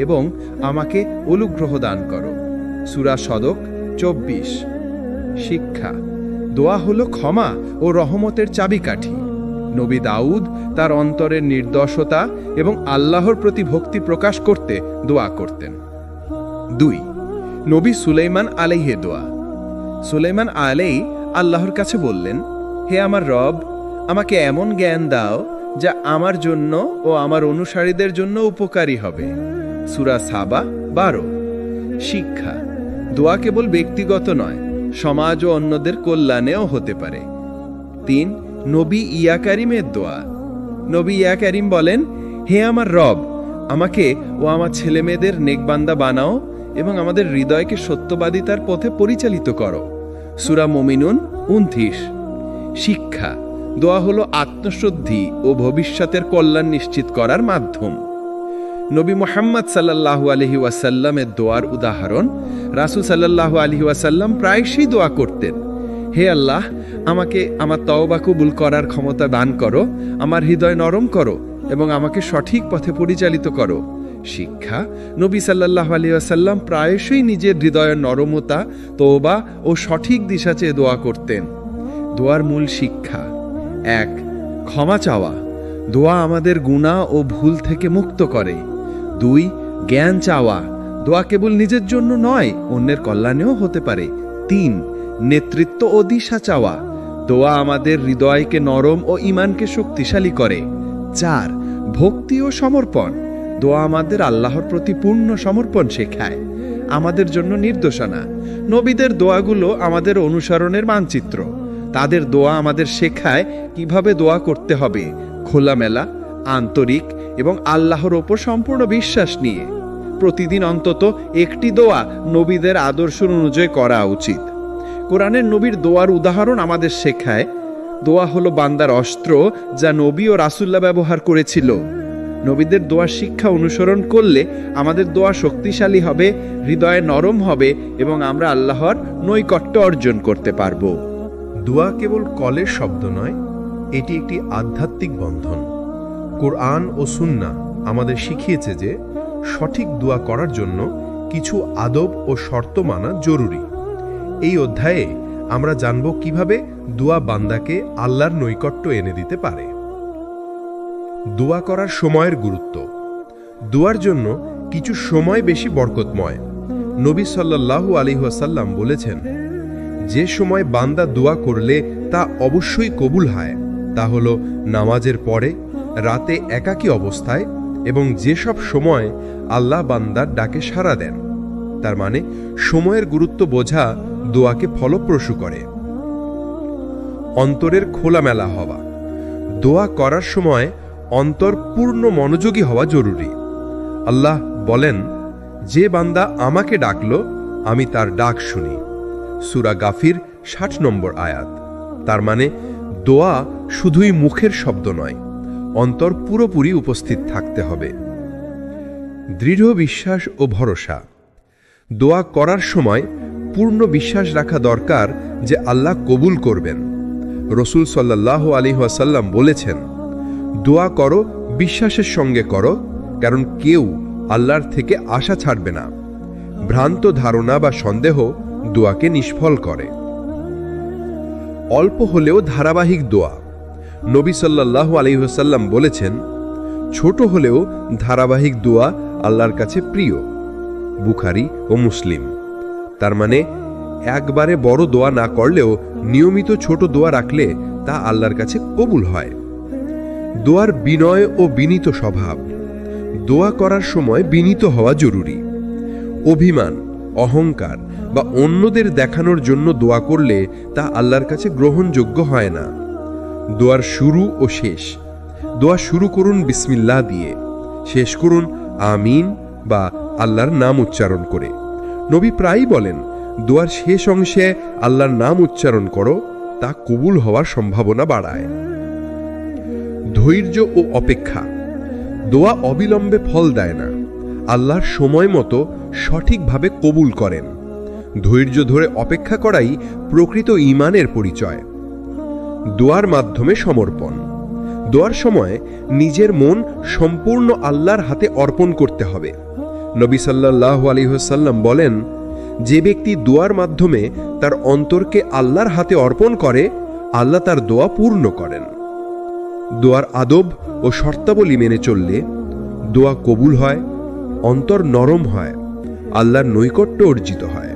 এবং আমাকে অনুগ্রহ দান করো। সূরা সদক 24। শিক্ষা। দোয়া হলো ক্ষমা ও রহমতের চাবিকাঠি। নবী দাউদ তার অন্তরের নির্দোষতা এবং আল্লাহর প্রতি ভক্তি প্রকাশ করতে দোয়া করতেন। 2. নবী সুলাইমান আলাইহি দোয়া। সুলাইমান আলাইহি আল্লাহর কাছে বললেন, হে আমার রব, আমাকে এমন জ্ঞান দাও যা আমার জন্য ও আমার অনুসারীদের জন্য উপকারী হবে। সূরা সাবা 12। শিক্ষা। দোয়া কেবল ব্যক্তিগত নয়, সমাজ ও অন্যদের কল্যাণেও হতে পারে। 3. নবী ইয়া কারিমের দোয়া। নবী ইয়া কারিম বলেন, হে আমার রব, আমাকে ও আমার ছেলেমেয়েদের নেকবান্দা বানাও এবং আমাদের হৃদয়কে সত্যবাদিতার পথে পরিচালিত করো। সূরা মুমিনুন 29। শিক্ষা। দোয়া হলো আত্মশুদ্ধি ও ভবিষ্যতের কল্যাণ নিশ্চিত করার মাধ্যম। নবী মুহাম্মদ সাল্লাল্লাহু আলাইহি ওয়াসাল্লামের দোয়ার উদাহরণ। রাসূল সাল্লাল্লাহু আলাইহি ওয়াসাল্লাম প্রায়শই দোয়া করতেন, হে আল্লাহ, আমাকে আমার তওবা কবুল করার ক্ষমতা দান করো, আমার হৃদয় নরম করো এবং আমাকে সঠিক পথে পরিচালিত করো। শিক্ষা। নবী সাল্লাল্লাহু আলাইহি ওয়াসাল্লাম প্রায়শই নিজের হৃদয়ের নরমতা, তওবা ও সঠিক দিশা চেয়ে দোয়া করতেন। দোয়ার মূল শিক্ষা। 1. ক্ষমা চাওয়া। দোয়া আমাদের গুনাহ ও ভুল থেকে মুক্ত করে। 2. জ্ঞান চাওয়া। দোয়া কেবল নিজের জন্য নয়, অন্যের কল্যাণেও হতে পারে। 3. নেতৃত্ব ও দিশা চাওয়া। দোয়া আমাদের হৃদয়কে নরম ও ঈমানকে শক্তিশালী করে। 4. ভক্তি ও সমর্পণ। দোয়া আমাদের আল্লাহর প্রতি পূর্ণ সমর্পণ শেখায়, আমাদের জন্য নির্দেশনা। নবীদের দোয়াগুলো আমাদের অনুসরণের মানচিত্র। তাদের দোয়া আমাদের শেখায় কিভাবে দোয়া করতে হবে, খোলামেলা, আন্তরিক এবং আল্লাহর ওপর সম্পূর্ণ বিশ্বাস নিয়ে। প্রতিদিন অন্তত একটি দোয়া নবীদের আদর্শ অনুযায়ী করা উচিত। কোরআনের নবীর দোয়ার উদাহরণ আমাদের শেখায়, দোয়া হলো বান্দার অস্ত্র যা নবী ও রাসূলুল্লাহ ব্যবহার করেছিল। নবীদের দোয়ার শিক্ষা অনুসরণ করলে আমাদের দোয়া শক্তিশালী হবে, হৃদয়ে নরম হবে এবং আমরা আল্লাহর নৈকট্য অর্জন করতে পারব। দোয়া কেবল কলের শব্দ নয়, এটি একটি আধ্যাত্মিক বন্ধন। কোরআন ও সুন্নাহ আমাদের শিখিয়েছে যে সঠিক দোয়া করার জন্য কিছু আদব ও শর্ত মানা জরুরি। এই অধ্যায়ে আমরা জানব কিভাবে দোয়া বান্দাকে আল্লাহর নৈকট্য এনে দিতে পারে। দোয়া করার সময়ের গুরুত্ব। দোয়ার জন্য কিছু সময় বেশি বরকতময়। নবী সাল্লাল্লাহু আলাইহি ওয়াসাল্লাম বলেছেন, যে সময় বান্দা দোয়া করলে তা অবশ্যই কবুল হয় তা হলো নামাজের পরে, রাতে একাকী অবস্থায় এবং যেসব সময় আল্লাহ বান্দার ডাকে সাড়া দেন। তার মানে সময়ের গুরুত্ব বোঝা দোয়াকে ফলপ্রসূ করে। অন্তরের খোলামেলা হওয়া। দোয়া করার সময় অন্তর পূর্ণ মনোযোগী হওয়া জরুরি। আল্লাহ বলেন, যে বান্দা আমাকে ডাকলো আমি তার ডাক শুনি। সূরা গাফির ৬০ নম্বর আয়াত। তার মানে দোয়া শুধুই মুখের শব্দ নয়, অন্তর পুরোপুরি উপস্থিত থাকতে হবে। দৃঢ় বিশ্বাস ও ভরসা। দোয়া করার সময় পূর্ণ বিশ্বাস রাখা দরকার যে আল্লাহ কবুল করবেন। রাসূল সাল্লাল্লাহু আলাইহি ওয়াসাল্লাম বলেছেন, দোয়া করো বিশ্বাসের সঙ্গে করো, কারণ কেউ আল্লাহর থেকে আশা ছাড়বে না। ভ্রান্ত ধারণা বা সন্দেহ দোয়াকে নিষ্ফল করে। অল্প হলেও ধারাবাহিক দোয়া। নবী সাল্লাল্লাহু আলাইহি ওয়াসাল্লাম বলেছেন, ছোট হলেও ধারাবাহিক দোয়া আল্লাহর কাছে প্রিয়। বুখারী ও মুসলিম। তার মানে একবারে বড় দোয়া না করলেও নিয়মিত ছোট দোয়া রাখলে তা আল্লাহর কাছে কবুল হয়। দোয়ার বিনয় ও বিনীত স্বভাব। দোয়া করার সময় বিনীত হওয়া জরুরি। অভিমান, অহংকার বা অন্যদের দেখানোর জন্য দোয়া করলে তা আল্লাহর কাছে গ্রহণযোগ্য হয় না। দোয়ার শুরু ও শেষ। দোয়া শুরু করুন বিসমিল্লাহ দিয়ে, শেষ করুন আমিন বা আল্লাহর নাম উচ্চারণ করে। নবী প্রায়ই বলেন, দোয়ার শেষ অংশে আল্লাহর নাম উচ্চারণ করো, তা কবুল হওয়ার সম্ভাবনা বাড়ায়। ধৈর্য ও অপেক্ষা। দোয়া অবিলম্বে ফল দেয় না, আল্লাহর সময় মতো সঠিকভাবে কবুল করেন। ধৈর্য ধরে অপেক্ষা করাই প্রকৃত ঈমানের পরিচয়। দোয়ার মাধ্যমে সমর্পণ। দোয়ার সময় নিজের মন সম্পূর্ণ আল্লাহর হাতে অর্পণ করতে হবে। নবী সাল্লাল্লাহু আলাইহি ওয়াসাল্লাম বলেন, যে ব্যক্তি দোয়ার মাধ্যমে তার অন্তরকে আল্লাহর হাতে অর্পণ করে, আল্লাহ তার দোয়া পূর্ণ করেন। দোয়ার আদব ও শর্তাবলী মেনে চললে দোয়া কবুল হয়, অন্তর নরম হয়, আল্লাহর নৈকট্য অর্জিত হয়।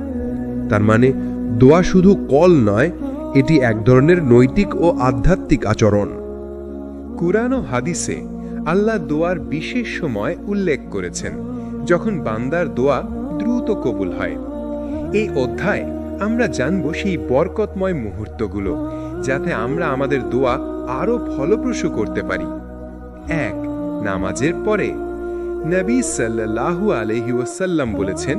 তার মানে দোয়া শুধু কল নয়, এটি এক ধরনের নৈতিক ও আধ্যাত্মিক আচরণ। কুরআন ও হাদিসে আল্লাহ দোয়ার বিশেষ সময় উল্লেখ করেছেন, যখন বান্দার দোয়া দ্রুত কবুল হয়। এই অধ্যায় আমরা জানব সেই বরকতময় মুহূর্তগুলো, যাতে আমরা আমাদের দোয়া আরো ফলপ্রসূ করতে পারি। ১. নামাজের পরে। নবী সাল্লাল্লাহু আলাইহি ওয়াসাল্লাম বলেছেন,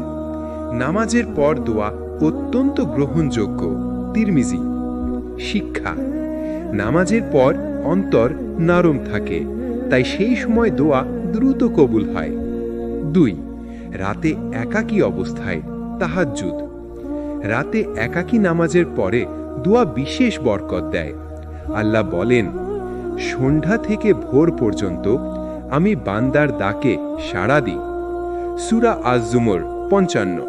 নামাজের পর দোয়া অত্যন্ত গ্রহণযোগ্য। তিরমিজি। শিক্ষা। নামাজের পর অন্তর নরম থাকে, তাই সেই সময় দোয়া দ্রুত কবুল হয়। ২. রাতে একাকী অবস্থায়। তাহাজ্জুদ। রাতে একাকী নামাজের পরে দোয়া বিশেষ বরকত দেয়। আল্লাহ বলেন, সন্ধ্যা থেকে ভোর পর্যন্ত আমি বান্দার ডাকে সাড়া দিই। সূরা আজ-জুমর ৫৫।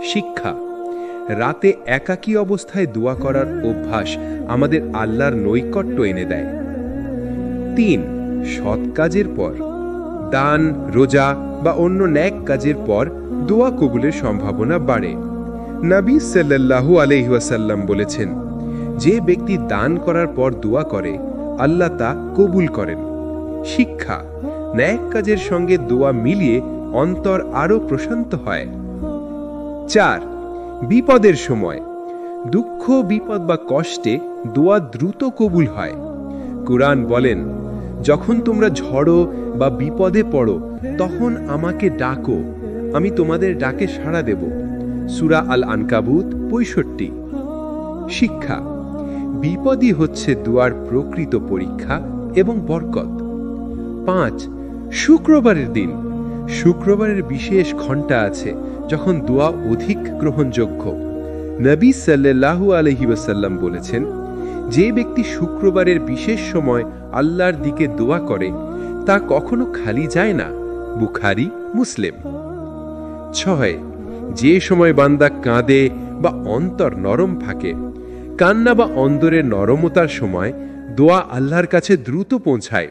শিক্ষা। রাতে একাকী অবস্থায় দোয়া করার অভ্যাস আমাদের আল্লাহর নৈকট্য এনে দেয়। ৩. সৎ কাজের পর। দান, রোজা বা অন্য নেক কাজের পর দোয়া কবুলের সম্ভাবনা বাড়ে। নবী সাল্লাল্লাহু আলাইহি ওয়াসাল্লাম বলেছেন, যে ব্যক্তি দান করার পর দোয়া করে, আল্লাহ তা কবুল করেন। শিক্ষা। নেক কাজের সঙ্গে দোয়া মিলিয়ে অন্তর আরো প্রশান্ত হয়। ৪. বিপদের সময়। দুঃখ, বিপদ বা কষ্টে দোয়া দ্রুত কবুল হয়। কুরআন বলেন, যখন তোমরা ঝড়ো বা বিপদে পড়ো, তখন আমাকে ডাকো, আমি তোমাদের ডাকে সাড়া দেব। সূরা আল আনকাবুত ৬৫। শিক্ষা। বিপদই হচ্ছে দোয়ার প্রকৃত পরীক্ষা এবং বরকত। ৫. শুক্রবারের দিন। শুক্রবারের বিশেষ ঘণ্টা আছে, যখন দোয়া অধিক গ্রহণযোগ্য। নবী সাল্লাল্লাহু আলাইহি ওয়াসাল্লাম বলেছেন, যে ব্যক্তি শুক্রবারের বিশেষ সময় আল্লাহর দিকে দোয়া করে, তা কখনো খালি যায় না। বুখারী, মুসলিম। 6 যে সময় বান্দা কাঁদে বা অন্তর নরম থাকে, কান্না বা অন্তরের নরমতার সময় দোয়া আল্লাহর কাছে দ্রুত পৌঁছায়।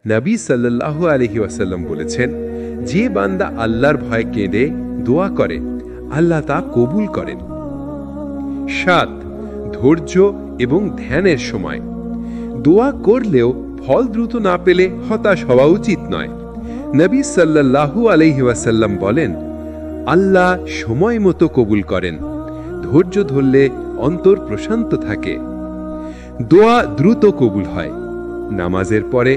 নবী সাল্লাল্লাহু আলাইহি ওয়াসাল্লাম বলেছেন, যে বান্দা আল্লাহর ভয়ে কেঁদে দোয়া করে আল্লাহ তা কবুল করেন। 7 ধৈর্য এবং ধ্যানের সময় দোয়া করলেও ফল দ্রুত না পেলে হতাশ হওয়া উচিত নয়। নবী সাল্লাল্লাহু আলাইহি ওয়াসাল্লাম বলেন, আল্লাহ সময় মতো কবুল করেন। ধৈর্য ধরলে অন্তর প্রশান্ত থাকে। দোয়া দ্রুত কবুল হয় নামাজের পরে,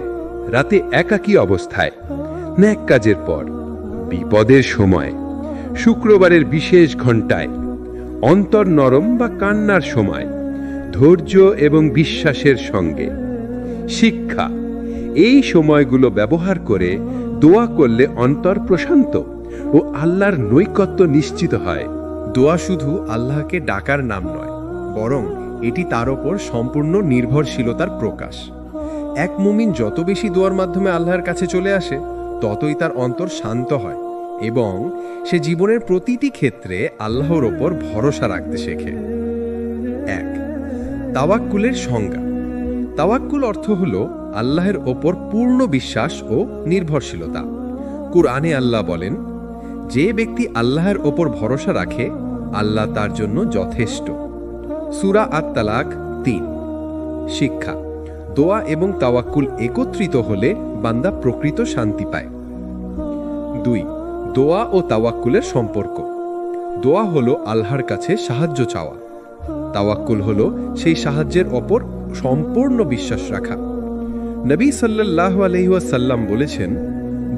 রাতে একাকী অবস্থায়, নেক কাজের পর, বিপদের সময়, শুক্রবারের বিশেষ ঘণ্টায়, অন্তর নরম বা কান্নার সময়, ধৈর্য এবং বিশ্বাসের সঙ্গে। শিক্ষা: এই সময়গুলো ব্যবহার করে দোয়া করলে অন্তর প্রশান্ত ও আল্লাহর নৈকট্য নিশ্চিত হয়। দোয়া শুধু আল্লাহকে ডাকার নাম নয়, বরং এটি তার ওপর সম্পূর্ণ নির্ভরশীলতার প্রকাশ। এক মুমিন যত বেশি দোয়ার মাধ্যমে আল্লাহর কাছে চলে আসে, ততই তার অন্তর শান্ত হয় এবং সে জীবনের প্রতিটি ক্ষেত্রে আল্লাহর ওপর ভরসা রাখতে শেখে। 1 তাওয়াক্কুলের সংজ্ঞা। তাওয়াক্কুল অর্থ হল আল্লাহর ওপর পূর্ণ বিশ্বাস ও নির্ভরশীলতা। কুরআনে আল্লাহ বলেন, যে ব্যক্তি আল্লাহর ওপর ভরসা রাখে আল্লাহ তার জন্য যথেষ্ট। সূরা আত-তালাক 3। শিক্ষা: দোয়া এবং তাওয়াক্কুল একত্রিত হলে বান্দা প্রকৃত শান্তি পায়। 2 দোয়া ও তাওয়াক্কুলের সম্পর্ক। দোয়া হলো আল্লাহর কাছে সাহায্য চাওয়া, তাওয়াক্কুল হলো সেই সাহায্যের ওপর সম্পূর্ণ বিশ্বাস রাখা। নবী সাল্লাল্লাহু আলাইহি ওয়াসাল্লাম বলেছেন,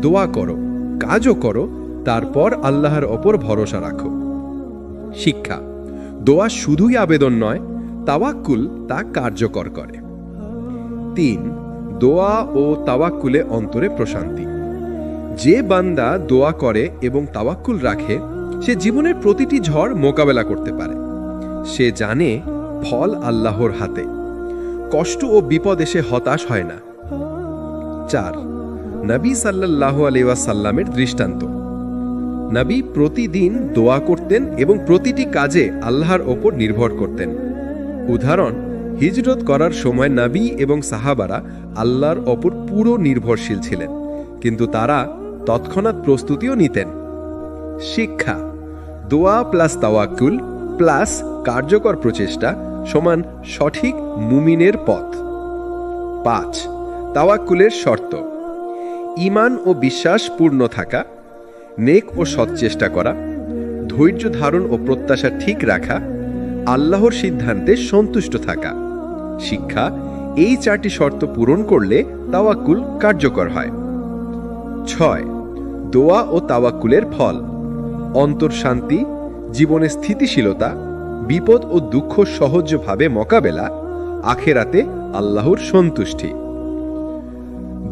দোয়া করো, কাজও করো, তারপর আল্লাহর ওপর ভরসা রাখো। শিক্ষা: দোয়া শুধুই আবেদন নয়, তাওয়াক্কুল তা কার্যকর করে। 3 দোয়া ও তাওয়াক্কুলে অন্তরে প্রশান্তি। যে বান্দা দোয়া করে এবং তাওয়াক্কুল রাখে, সে জীবনের প্রতিটি ঝড় মোকাবেলা করতে পারে। সে জানে ফল আল্লাহর হাতে। কষ্ট ও বিপদ এসে হতাশ হয় না। 4 নবী সাল্লাল্লাহু আলাইহি ওয়াসাল্লামের দৃষ্টান্ত। নবী প্রতিদিন দোয়া করতেন এবং প্রতিটি কাজে আল্লাহর ওপর নির্ভর করতেন। উদাহরণ: হিজরত করার সময় নবী এবং সাহাবারা আল্লাহর ওপর পুরো নির্ভরশীল ছিলেন, কিন্তু তারা তৎক্ষণাৎ প্রস্তুতিও নিতেন। শিক্ষা: দোয়া প্লাস তাওয়াক্কুল প্লাস কার্যকর প্রচেষ্টা সমান সঠিক মুমিনের পথ। 5 তাওয়াক্কুলের শর্ত। ঈমান ও বিশ্বাস পূর্ণ থাকা, নেক ও সৎ চেষ্টা করা, ধৈর্য ধারণ ও প্রত্যাশা ঠিক রাখা, আল্লাহর সিদ্ধান্তে সন্তুষ্ট থাকা। শিক্ষা: এই 4টি শর্ত পূরণ করলে তাওয়াক্কুল কার্যকর হয়। 6 দোয়া ও তাওয়াক্কুলের ফল। অন্তর শান্তি, জীবনে স্থিতিশীলতা, বিপদ ও দুঃখ সহজভাবে মোকাবেলা, আখেরাতে আল্লাহর সন্তুষ্টি।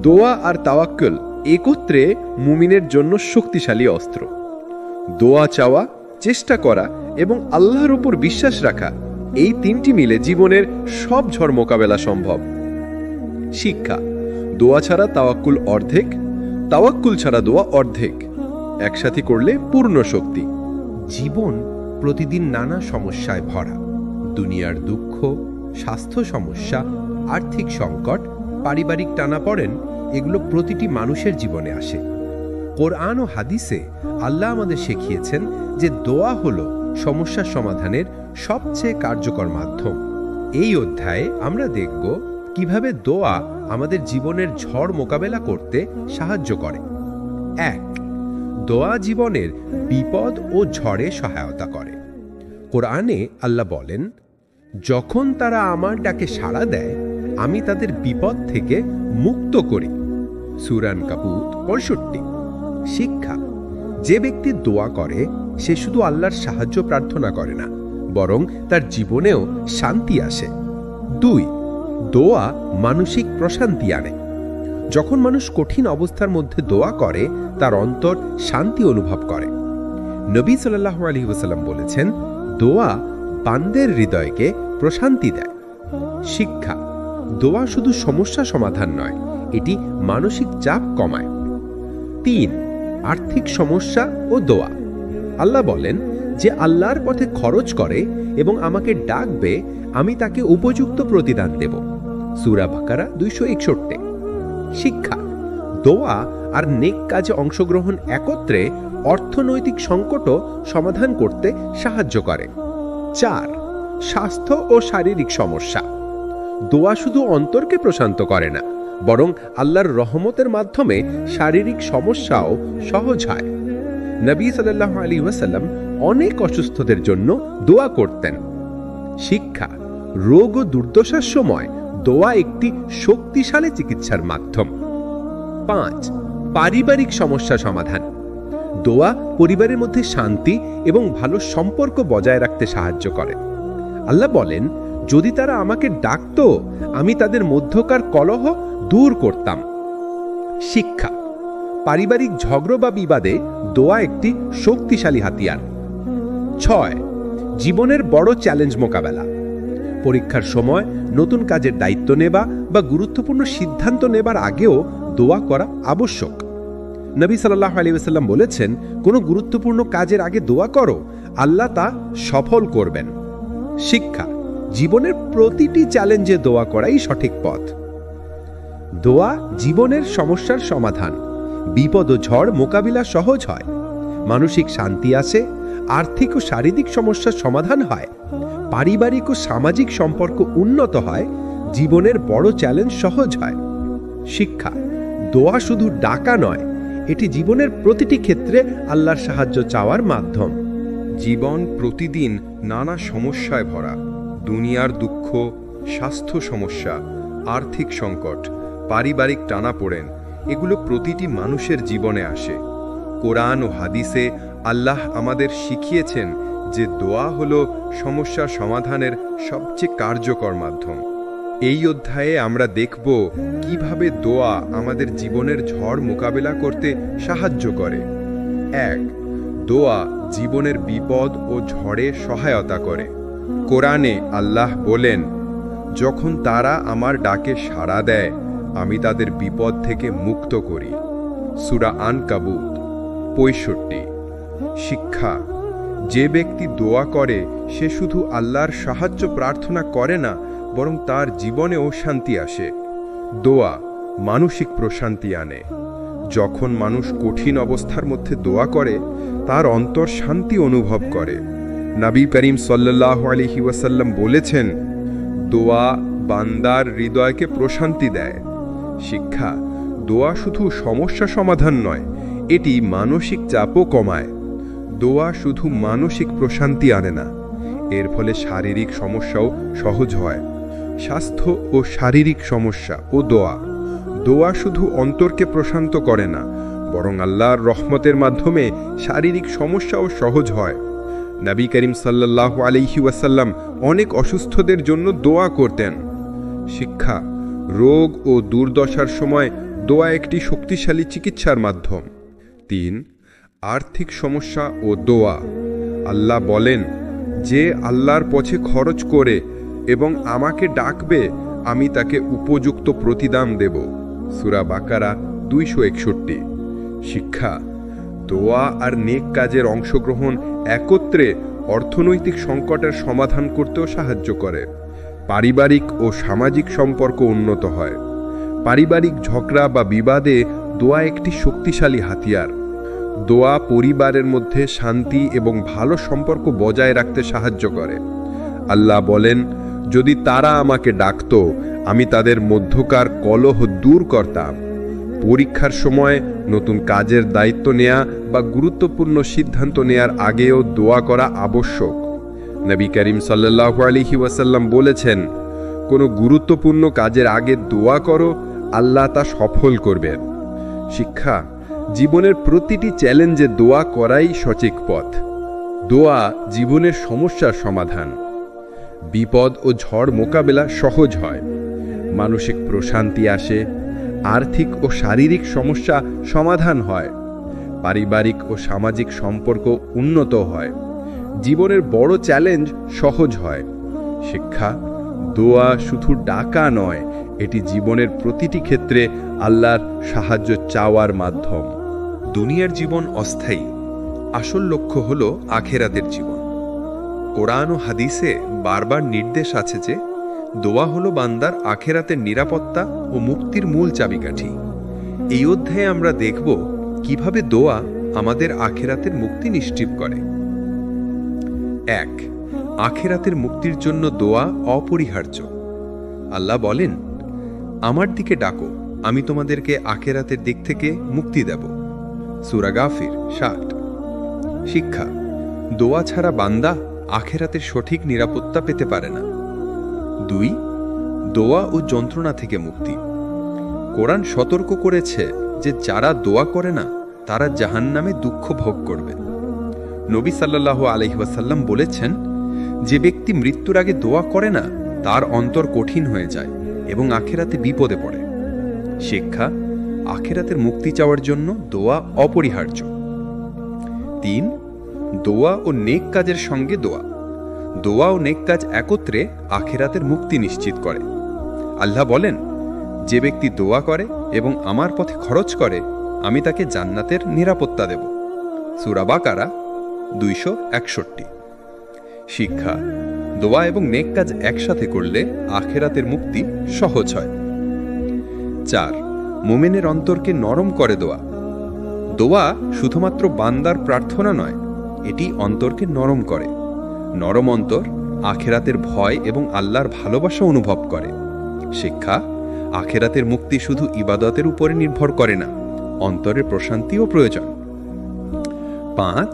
দোয়া আর তাওয়াক্কুল একত্রে মুমিনের জন্য শক্তিশালী অস্ত্র। দোয়া চাওয়া, চেষ্টা করা এবং আল্লাহর উপর বিশ্বাস রাখা, এই 3টি মিলে জীবনের সব ঝড় মোকাবেলা সম্ভব। শিক্ষা: দোয়া ছাড়া তাওয়াক্কুল অর্ধেক, তাওয়াক্কুল ছাড়া দোয়া অর্ধেক, একসাথে করলে পূর্ণ শক্তি। জীবন প্রতিদিন নানা সমস্যায় ভরা। দুনিয়ার দুঃখ, স্বাস্থ্য সমস্যা, আর্থিক সংকট, পারিবারিক টানাপড়েন, এগুলো প্রতিটি মানুষের জীবনে আসে। কোরআন ও হাদিসে আল্লাহ আমাদের শিখিয়েছেন যে দোয়া হলো সমস্যা সমাধানের সবচেয়ে কার্যকর মাধ্যম। এই অধ্যায়ে আমরা দেখব কিভাবে দোয়া আমাদের জীবনের ঝড় মোকাবেলা করতে সাহায্য করে। 1 দোয়া জীবনের বিপদ ও ঝড়ে সহায়তা করে। কোরআনে আল্লাহ বলেন, যখন তারা আমার ডাকে সাড়া দেয়, আমি তাদের বিপদ থেকে মুক্ত করি। সূরা আনকাবুত 65। শিক্ষা: যে ব্যক্তি দোয়া করে সে শুধু আল্লাহর সাহায্য প্রার্থনা করে না, বরং তার জীবনেও শান্তি আসে। 2 দোয়া মানসিক প্রশান্তি আনে। যখন মানুষ কঠিন অবস্থার মধ্যে দোয়া করে, তার অন্তর শান্তি অনুভব করে। নবী সাল্লাল্লাহু আলাইহি ওয়াসাল্লাম বলেছেন, দোয়া বান্দার হৃদয়কে প্রশান্তি দেয়। শিক্ষা: দোয়া শুধু সমস্যা সমাধান নয়, এটি মানসিক চাপ কমায়। 3 আর্থিক সমস্যা ও দোয়া। আল্লাহ বলেন, যে আল্লাহর পথে খরচ করে এবং আমাকে ডাকবে, আমি তাকে উপযুক্ত প্রতিদান দেব। সূরা বাকারা 261। শিক্ষা: দোয়া আর নেক কাজে অংশগ্রহণ একত্রে অর্থনৈতিক সংকটও সমাধান করতে সাহায্য করে। 4. স্বাস্থ্য ও শারীরিক সমস্যা। দোয়া শুধু অন্তরকে প্রশান্ত করে না, বরং আল্লাহর রহমতের মাধ্যমে শারীরিক সমস্যাও সহজ হয়। নবী সাল্লাল্লাহু আলাইহি ওয়াসাল্লাম অনেক অসুস্থদের জন্য দোয়া করতেন। শিক্ষা: রোগ ও দুর্দশার সময় দোয়া একটি শক্তিশালী চিকিৎসার মাধ্যম। 5. পারিবারিক সমস্যা সমাধান। দোয়া পরিবারের মধ্যে শান্তি এবং ভালো সম্পর্ক বজায় রাখতে সাহায্য করে। আল্লাহ বলেন, যদি তারা আমাকে ডাকতো, আমি তাদের মধ্যকার কলহ দূর করতাম। শিক্ষা: পারিবারিক ঝগড়া বা বিবাদে দোয়া একটি শক্তিশালী হাতিয়ার। 6. জীবনের বড় চ্যালেঞ্জ মোকাবেলা। পরীক্ষার সময়, নতুন কাজের দায়িত্ব নেবা বা গুরুত্বপূর্ণ সিদ্ধান্ত নেবার আগেও দোয়া করা আবশ্যক। নবী সাল্লাল্লাহু আলাইহি ওয়াসাল্লাম বলেছেন, কোনো গুরুত্বপূর্ণ কাজের আগে দোয়া করো, আল্লাহ তা সফল করবেন। শিক্ষা: জীবনের প্রতিটি চ্যালেঞ্জে দোয়া করাই সঠিক পথ। দোয়া জীবনের সমস্যার সমাধান। বিপদ ও ঝড় মোকাবিলা সহজ হয়, মানসিক শান্তি আসে, আর্থিক ও শারীরিক সমস্যার সমাধান হয়, পারিবারিক ও সামাজিক সম্পর্ক উন্নত হয়, জীবনের বড় চ্যালেঞ্জ সহজ হয়। শিক্ষা: দোয়া শুধু ডাকা নয়, এটি জীবনের প্রতিটি ক্ষেত্রে আল্লাহর সাহায্য চাওয়ার মাধ্যম। জীবন প্রতিদিন নানা সমস্যায় ভরা। দুনিয়ার দুঃখ, স্বাস্থ্য সমস্যা, আর্থিক সংকট, পারিবারিক টানাপোড়েন, এগুলো প্রতিটি মানুষের জীবনে আসে। কোরআন ও হাদিসে আল্লাহ আমাদের শিখিয়েছেন যে দোয়া হলো সমস্যার সমাধানের সবচেয়ে কার্যকর মাধ্যম। এই অধ্যায়ে আমরা দেখব কিভাবে দোয়া আমাদের জীবনের ঝড় মোকাবেলা করতে সাহায্য করে। 1. দোয়া জীবনের বিপদ ও ঝড়ে সহায়তা করে। কোরআনে আল্লাহ বলেন, যখন তারা আমার ডাকে সাড়া দেয়, আমি তাদের বিপদ থেকে মুক্ত করি। সূরা আনকাবুত 65। শিক্ষা: যে ব্যক্তি দোয়া করে সে শুধু আল্লাহর সাহায্য প্রার্থনা করে না, বরং তার জীবনেও শান্তি আসে। দোয়া মানসিক প্রশান্তি আনে। যখন মানুষ কঠিন অবস্থার মধ্যে দোয়া করে, তার অন্তর শান্তি অনুভব করে। নবী করিম সাল্লাল্লাহু আলাইহি ওয়াসাল্লাম বলেছেন, দোয়া বান্দার হৃদয়কে প্রশান্তি দেয়। শিক্ষা: দোয়া শুধু সমস্যা সমাধান নয়, এটি মানসিক চাপও কমায়। দোয়া শুধু মানসিক প্রশান্তি আনে না, এর ফলে শারীরিক সমস্যাও সহজ হয়। স্বাস্থ্য ও শারীরিক সমস্যা ও দোয়া শুধু অন্তরকে প্রশান্ত করে না, বরং আল্লাহর রহমতের মাধ্যমে শারীরিক সমস্যাও সহজ হয়। নবী করিম সাল্লাল্লাহু আলাইহি ওয়াসাল্লাম অনেক অসুস্থদের জন্য দোয়া করতেন। শিক্ষা: রোগ ও দুর্দশার সময় দোয়া একটি শক্তিশালী চিকিৎসার মাধ্যম। 3. আর্থিক সমস্যা ও দোয়া। আল্লাহ বলেন, যে আল্লাহর পথে খরচ করে এবং আমাকে ডাকবে, আমি তাকে উপযুক্ত প্রতিদান দেব। সূরা বাকারা 261। শিক্ষা: দোয়া আর নেক কাজের অংশগ্রহণ একত্রে অর্থনৈতিক সংকটের সমাধান করতেও সাহায্য করে। পারিবারিক ও সামাজিক সম্পর্ক উন্নত হয়। পারিবারিক ঝগড়া বা বিবাদে দোয়া একটি শক্তিশালী হাতিয়ার। দোয়া পরিবারের মধ্যে শান্তি এবং ভালো সম্পর্ক বজায় রাখতে সাহায্য করে। আল্লাহ বলেন, যদি তারা আমাকে ডাকতো, আমি তাদের মধ্যকার কলহ দূর করতাম। পরীক্ষার সময়, নতুন কাজের দায়িত্ব নেয়া বা গুরুত্বপূর্ণ সিদ্ধান্ত নেয়ার আগেও দোয়া করা আবশ্যক। নবী করিম সাল্লাল্লাহু আলাইহি ওয়াসাল্লাম বলেছেন, কোনো গুরুত্বপূর্ণ কাজের আগে দোয়া করো, আল্লাহ তা সফল করবেন। শিক্ষা: জীবনের প্রতিটি চ্যালেঞ্জে দোয়া করাই সঠিক পথ। দোয়া জীবনের সমস্যার সমাধান। বিপদ ও ঝড় মোকাবেলা সহজ হয়, মানসিক প্রশান্তি আসে, আর্থিক ও শারীরিক সমস্যা সমাধান হয়, পারিবারিক ও সামাজিক সম্পর্ক উন্নত হয়, জীবনের বড় চ্যালেঞ্জ সহজ হয়। শিক্ষা: দোয়া শুধু ডাকা নয়, এটি জীবনের প্রতিটি ক্ষেত্রে আল্লাহর সাহায্য চাওয়ার মাধ্যম। দুনিয়ার জীবন অস্থায়ী, আসল লক্ষ্য হল আখেরাতের জীবন। কোরআন ও হাদিসে বারবার নির্দেশ আছে যে দোয়া হলো বান্দার আখেরাতের নিরাপত্তা ও মুক্তির মূল চাবিকাঠি। এই অধ্যায়ে আমরা দেখব কিভাবে দোয়া আমাদের আখেরাতের মুক্তি নিশ্চিত করে। 1. আখেরাতের মুক্তির জন্য দোয়া অপরিহার্য। আল্লাহ বলেন, আমার দিকে ডাকো, আমি তোমাদেরকে আখেরাতের দিক থেকে মুক্তি দেব। সূরা গাফির 60। শিক্ষা: দোয়া ছাড়া বান্দা আখেরাতের সঠিক নিরাপত্তা পেতে পারে না। 2. দোয়া ও যন্ত্রণা থেকে মুক্তি। কোরআন সতর্ক করেছে যে যারা দোয়া করে না তারা জাহান্নামে দুঃখ ভোগ করবে। নবী সাল্লাল্লাহু আলাইহি ওয়াসাল্লাম বলেছেন, যে ব্যক্তি মৃত্যুর আগে দোয়া করে না তার অন্তর কঠিন হয়ে যায় এবং আখেরাতে বিপদে পড়ে। শিক্ষা: আখেরাতের মুক্তি চাওয়ার জন্য দোয়া অপরিহার্য। 3. দোয়া ও নেক কাজের সঙ্গে দোয়া। দোয়া ও নেক কাজ একত্রে আখেরাতের মুক্তি নিশ্চিত করে। আল্লাহ বলেন, যে ব্যক্তি দোয়া করে এবং আমার পথে খরচ করে আমি তাকে জান্নাতের নিরাপত্তা দেব। সূরা বাকারা 261। শিক্ষা: দোয়া এবং নেক কাজ একসাথে করলে আখেরাতের মুক্তি সহজ হয়। 4. মুমিনের অন্তরকে নরম করে দোয়া। দোয়া শুধুমাত্র বান্দার প্রার্থনা নয়, এটি অন্তরকে নরম করে। নরম অন্তর আখেরাতের ভয় এবং আল্লাহর ভালোবাসা অনুভব করে। শিক্ষা: আখেরাতের মুক্তি শুধু ইবাদতের উপরে নির্ভর করে না, অন্তরের প্রশান্তিও প্রয়োজন। 5.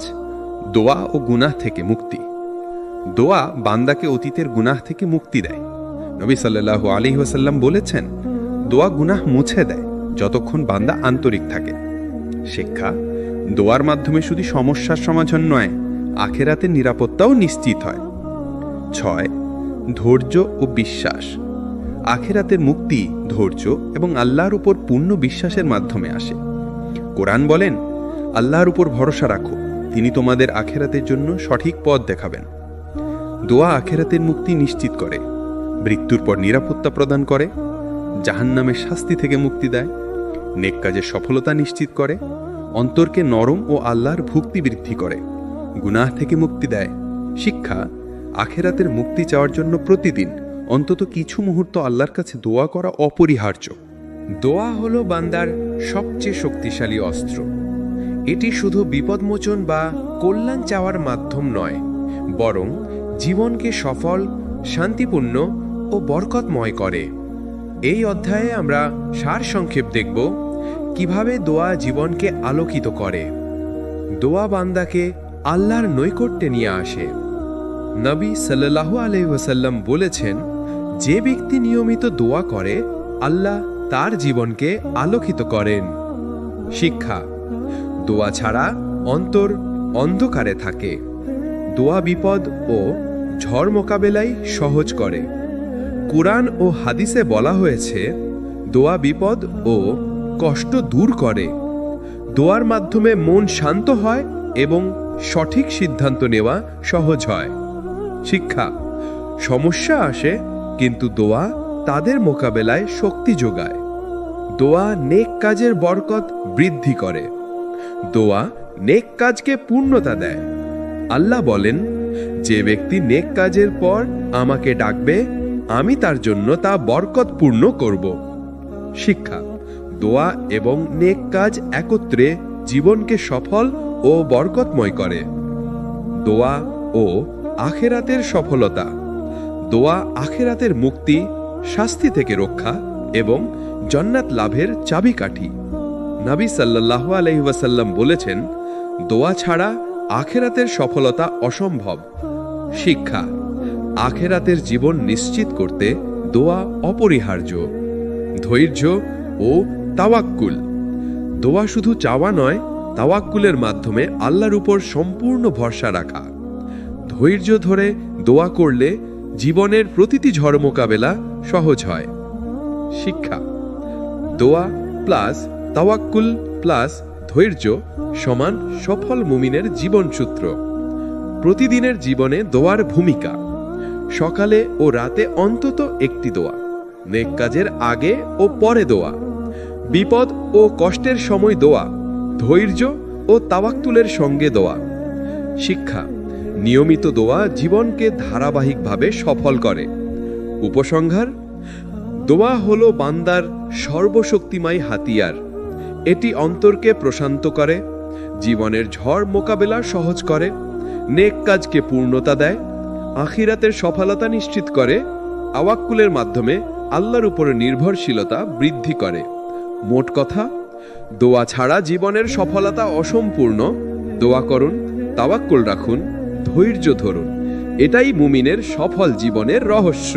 দোয়া ও গুনাহ থেকে মুক্তি। দোয়া বান্দাকে অতীতের গুনাহ থেকে মুক্তি দেয়। নবী সাল্লাল্লাহু আলাইহি ওয়াসাল্লাম বলেছেন, দোয়া গুনাহ মুছে দেয় যতক্ষণ বান্দা আন্তরিক থাকে। শিক্ষা: দোয়ার মাধ্যমে শুধু সমস্যার সমাধান নয়, আখেরাতের নিরাপত্তাও নিশ্চিত হয়। 6. ধৈর্য ও বিশ্বাস। আখেরাতের মুক্তি ধৈর্য এবং আল্লাহর উপর পূর্ণ বিশ্বাসের মাধ্যমে আসে। কোরআন বলেন, আল্লাহর উপর ভরসা রাখো, তিনি তোমাদের আখেরাতের জন্য সঠিক পথ দেখাবেন। দোয়া আখেরাতের মুক্তি নিশ্চিত করে, মৃত্যুর পর নিরাপত্তা প্রদান করে, জাহান্নামের শাস্তি থেকে মুক্তি দেয়, নেক কাজের সফলতা নিশ্চিত করে, অন্তরকে নরম ও আল্লাহর ভক্তি বৃদ্ধি করে, গুনাহ থেকে মুক্তি দেয়। শিক্ষা: আখেরাতের মুক্তি চাওয়ার জন্য প্রতিদিন অন্তত কিছু মুহূর্ত আল্লাহর কাছে দোয়া করা অপরিহার্য। দোয়া হলো বান্দার সবচেয়ে শক্তিশালী অস্ত্র। এটি শুধু বিপদমোচন বা কল্যাণ চাওয়ার মাধ্যম নয়, বরং জীবনকে সফল, শান্তিপূর্ণ ও বরকতময় করে। এই অধ্যায়ে আমরা সারসংক্ষেপ দেখব কিভাবে দোয়া জীবনকে আলোকিত করে। দোয়া বান্দাকে আল্লাহর নৈকট্যে নিয়ে আসে। নবী সাল্লাল্লাহু আলাইহি ওয়াসাল্লাম বলেছেন, যে ব্যক্তি নিয়মিত দোয়া করে আল্লাহ তার জীবনকে আলোকিত করেন। শিক্ষা: দোয়া ছাড়া অন্তর অন্ধকারে থাকে। দোয়া বিপদ ও ঝড় মোকাবেলাই সহজ করে। কুরআন ও হাদিসে বলা হয়েছে, দোয়া বিপদ ও কষ্ট দূর করে। দোয়ার মাধ্যমে মন শান্ত হয় এবং সঠিক সিদ্ধান্ত নেওয়া সহজ হয়। শিক্ষা: সমস্যা আসে, কিন্তু দোয়া তাদের মোকাবেলায় শক্তি যোগায়। দোয়া নেক কাজের বরকত বৃদ্ধি করে। দোয়া নেক কাজকে পূর্ণতা দেয়। আল্লাহ বলেন, যে ব্যক্তি নেক কাজের পর আমাকে ডাকবে আমি তার জন্য তা বরকতপূর্ণ করব। শিক্ষা: দোয়া এবং নেক কাজ একত্রে জীবনকে সফল ও বরকতময় করে। দোয়া ও আখেরাতের সফলতা। দোয়া আখেরাতের মুক্তি, শাস্তি থেকে রক্ষা এবং জান্নাত লাভের চাবিকাঠি। নবী সাল্লাল্লাহু আলাইহি ওয়াসাল্লাম বলেছেন, দোয়া ছাড়া আখেরাতের সফলতা অসম্ভব। শিক্ষা: আখেরাতের জীবন নিশ্চিত করতে দোয়া অপরিহার্য। ধৈর্য ও তাওয়াক্কুল। দোয়া শুধু চাওয়া নয়, তাওয়াক্কুলের মাধ্যমে আল্লাহর উপর সম্পূর্ণ ভরসা রাখা। ধৈর্য ধরে দোয়া করলে জীবনের প্রতিটি ঝড় মোকাবেলা সহজ হয়। শিক্ষা: দোয়া প্লাস তাওয়াক্কুল প্লাস ধৈর্য সমান সফল মুমিনের জীবনসূত্র। প্রতিদিনের জীবনে দোয়ার ভূমিকা। সকালে ও রাতে অন্তত একটি দোয়া, নেক কাজের আগে ও পরে দোয়া, বিপদ ও কষ্টের সময় দোয়া, ধৈর্য ও তাওয়াক্কুলের সঙ্গে দোয়া। শিক্ষা: নিয়মিত দোয়া জীবনকে ধারাবাহিকভাবে সফল করে। উপসংহার: দোয়া হলো বান্দার সর্বশক্তিময় হাতিয়ার। এটি অন্তরকে প্রশান্ত করে, জীবনের ঝড় মোকাবেলা সহজ করে, নেক কাজকে পূর্ণতা দেয়, আখিরাতের সফলতা নিশ্চিত করে, তাওয়াক্কুলের মাধ্যমে আল্লাহর উপরে নির্ভরশীলতা বৃদ্ধি করে। মোট কথা, দোয়া ছাড়া জীবনের সফলতা অসম্পূর্ণ। দোয়া করুন, তাওয়াক্কুল রাখুন, ধৈর্য ধরুন। এটাই মুমিনের সফল জীবনের রহস্য।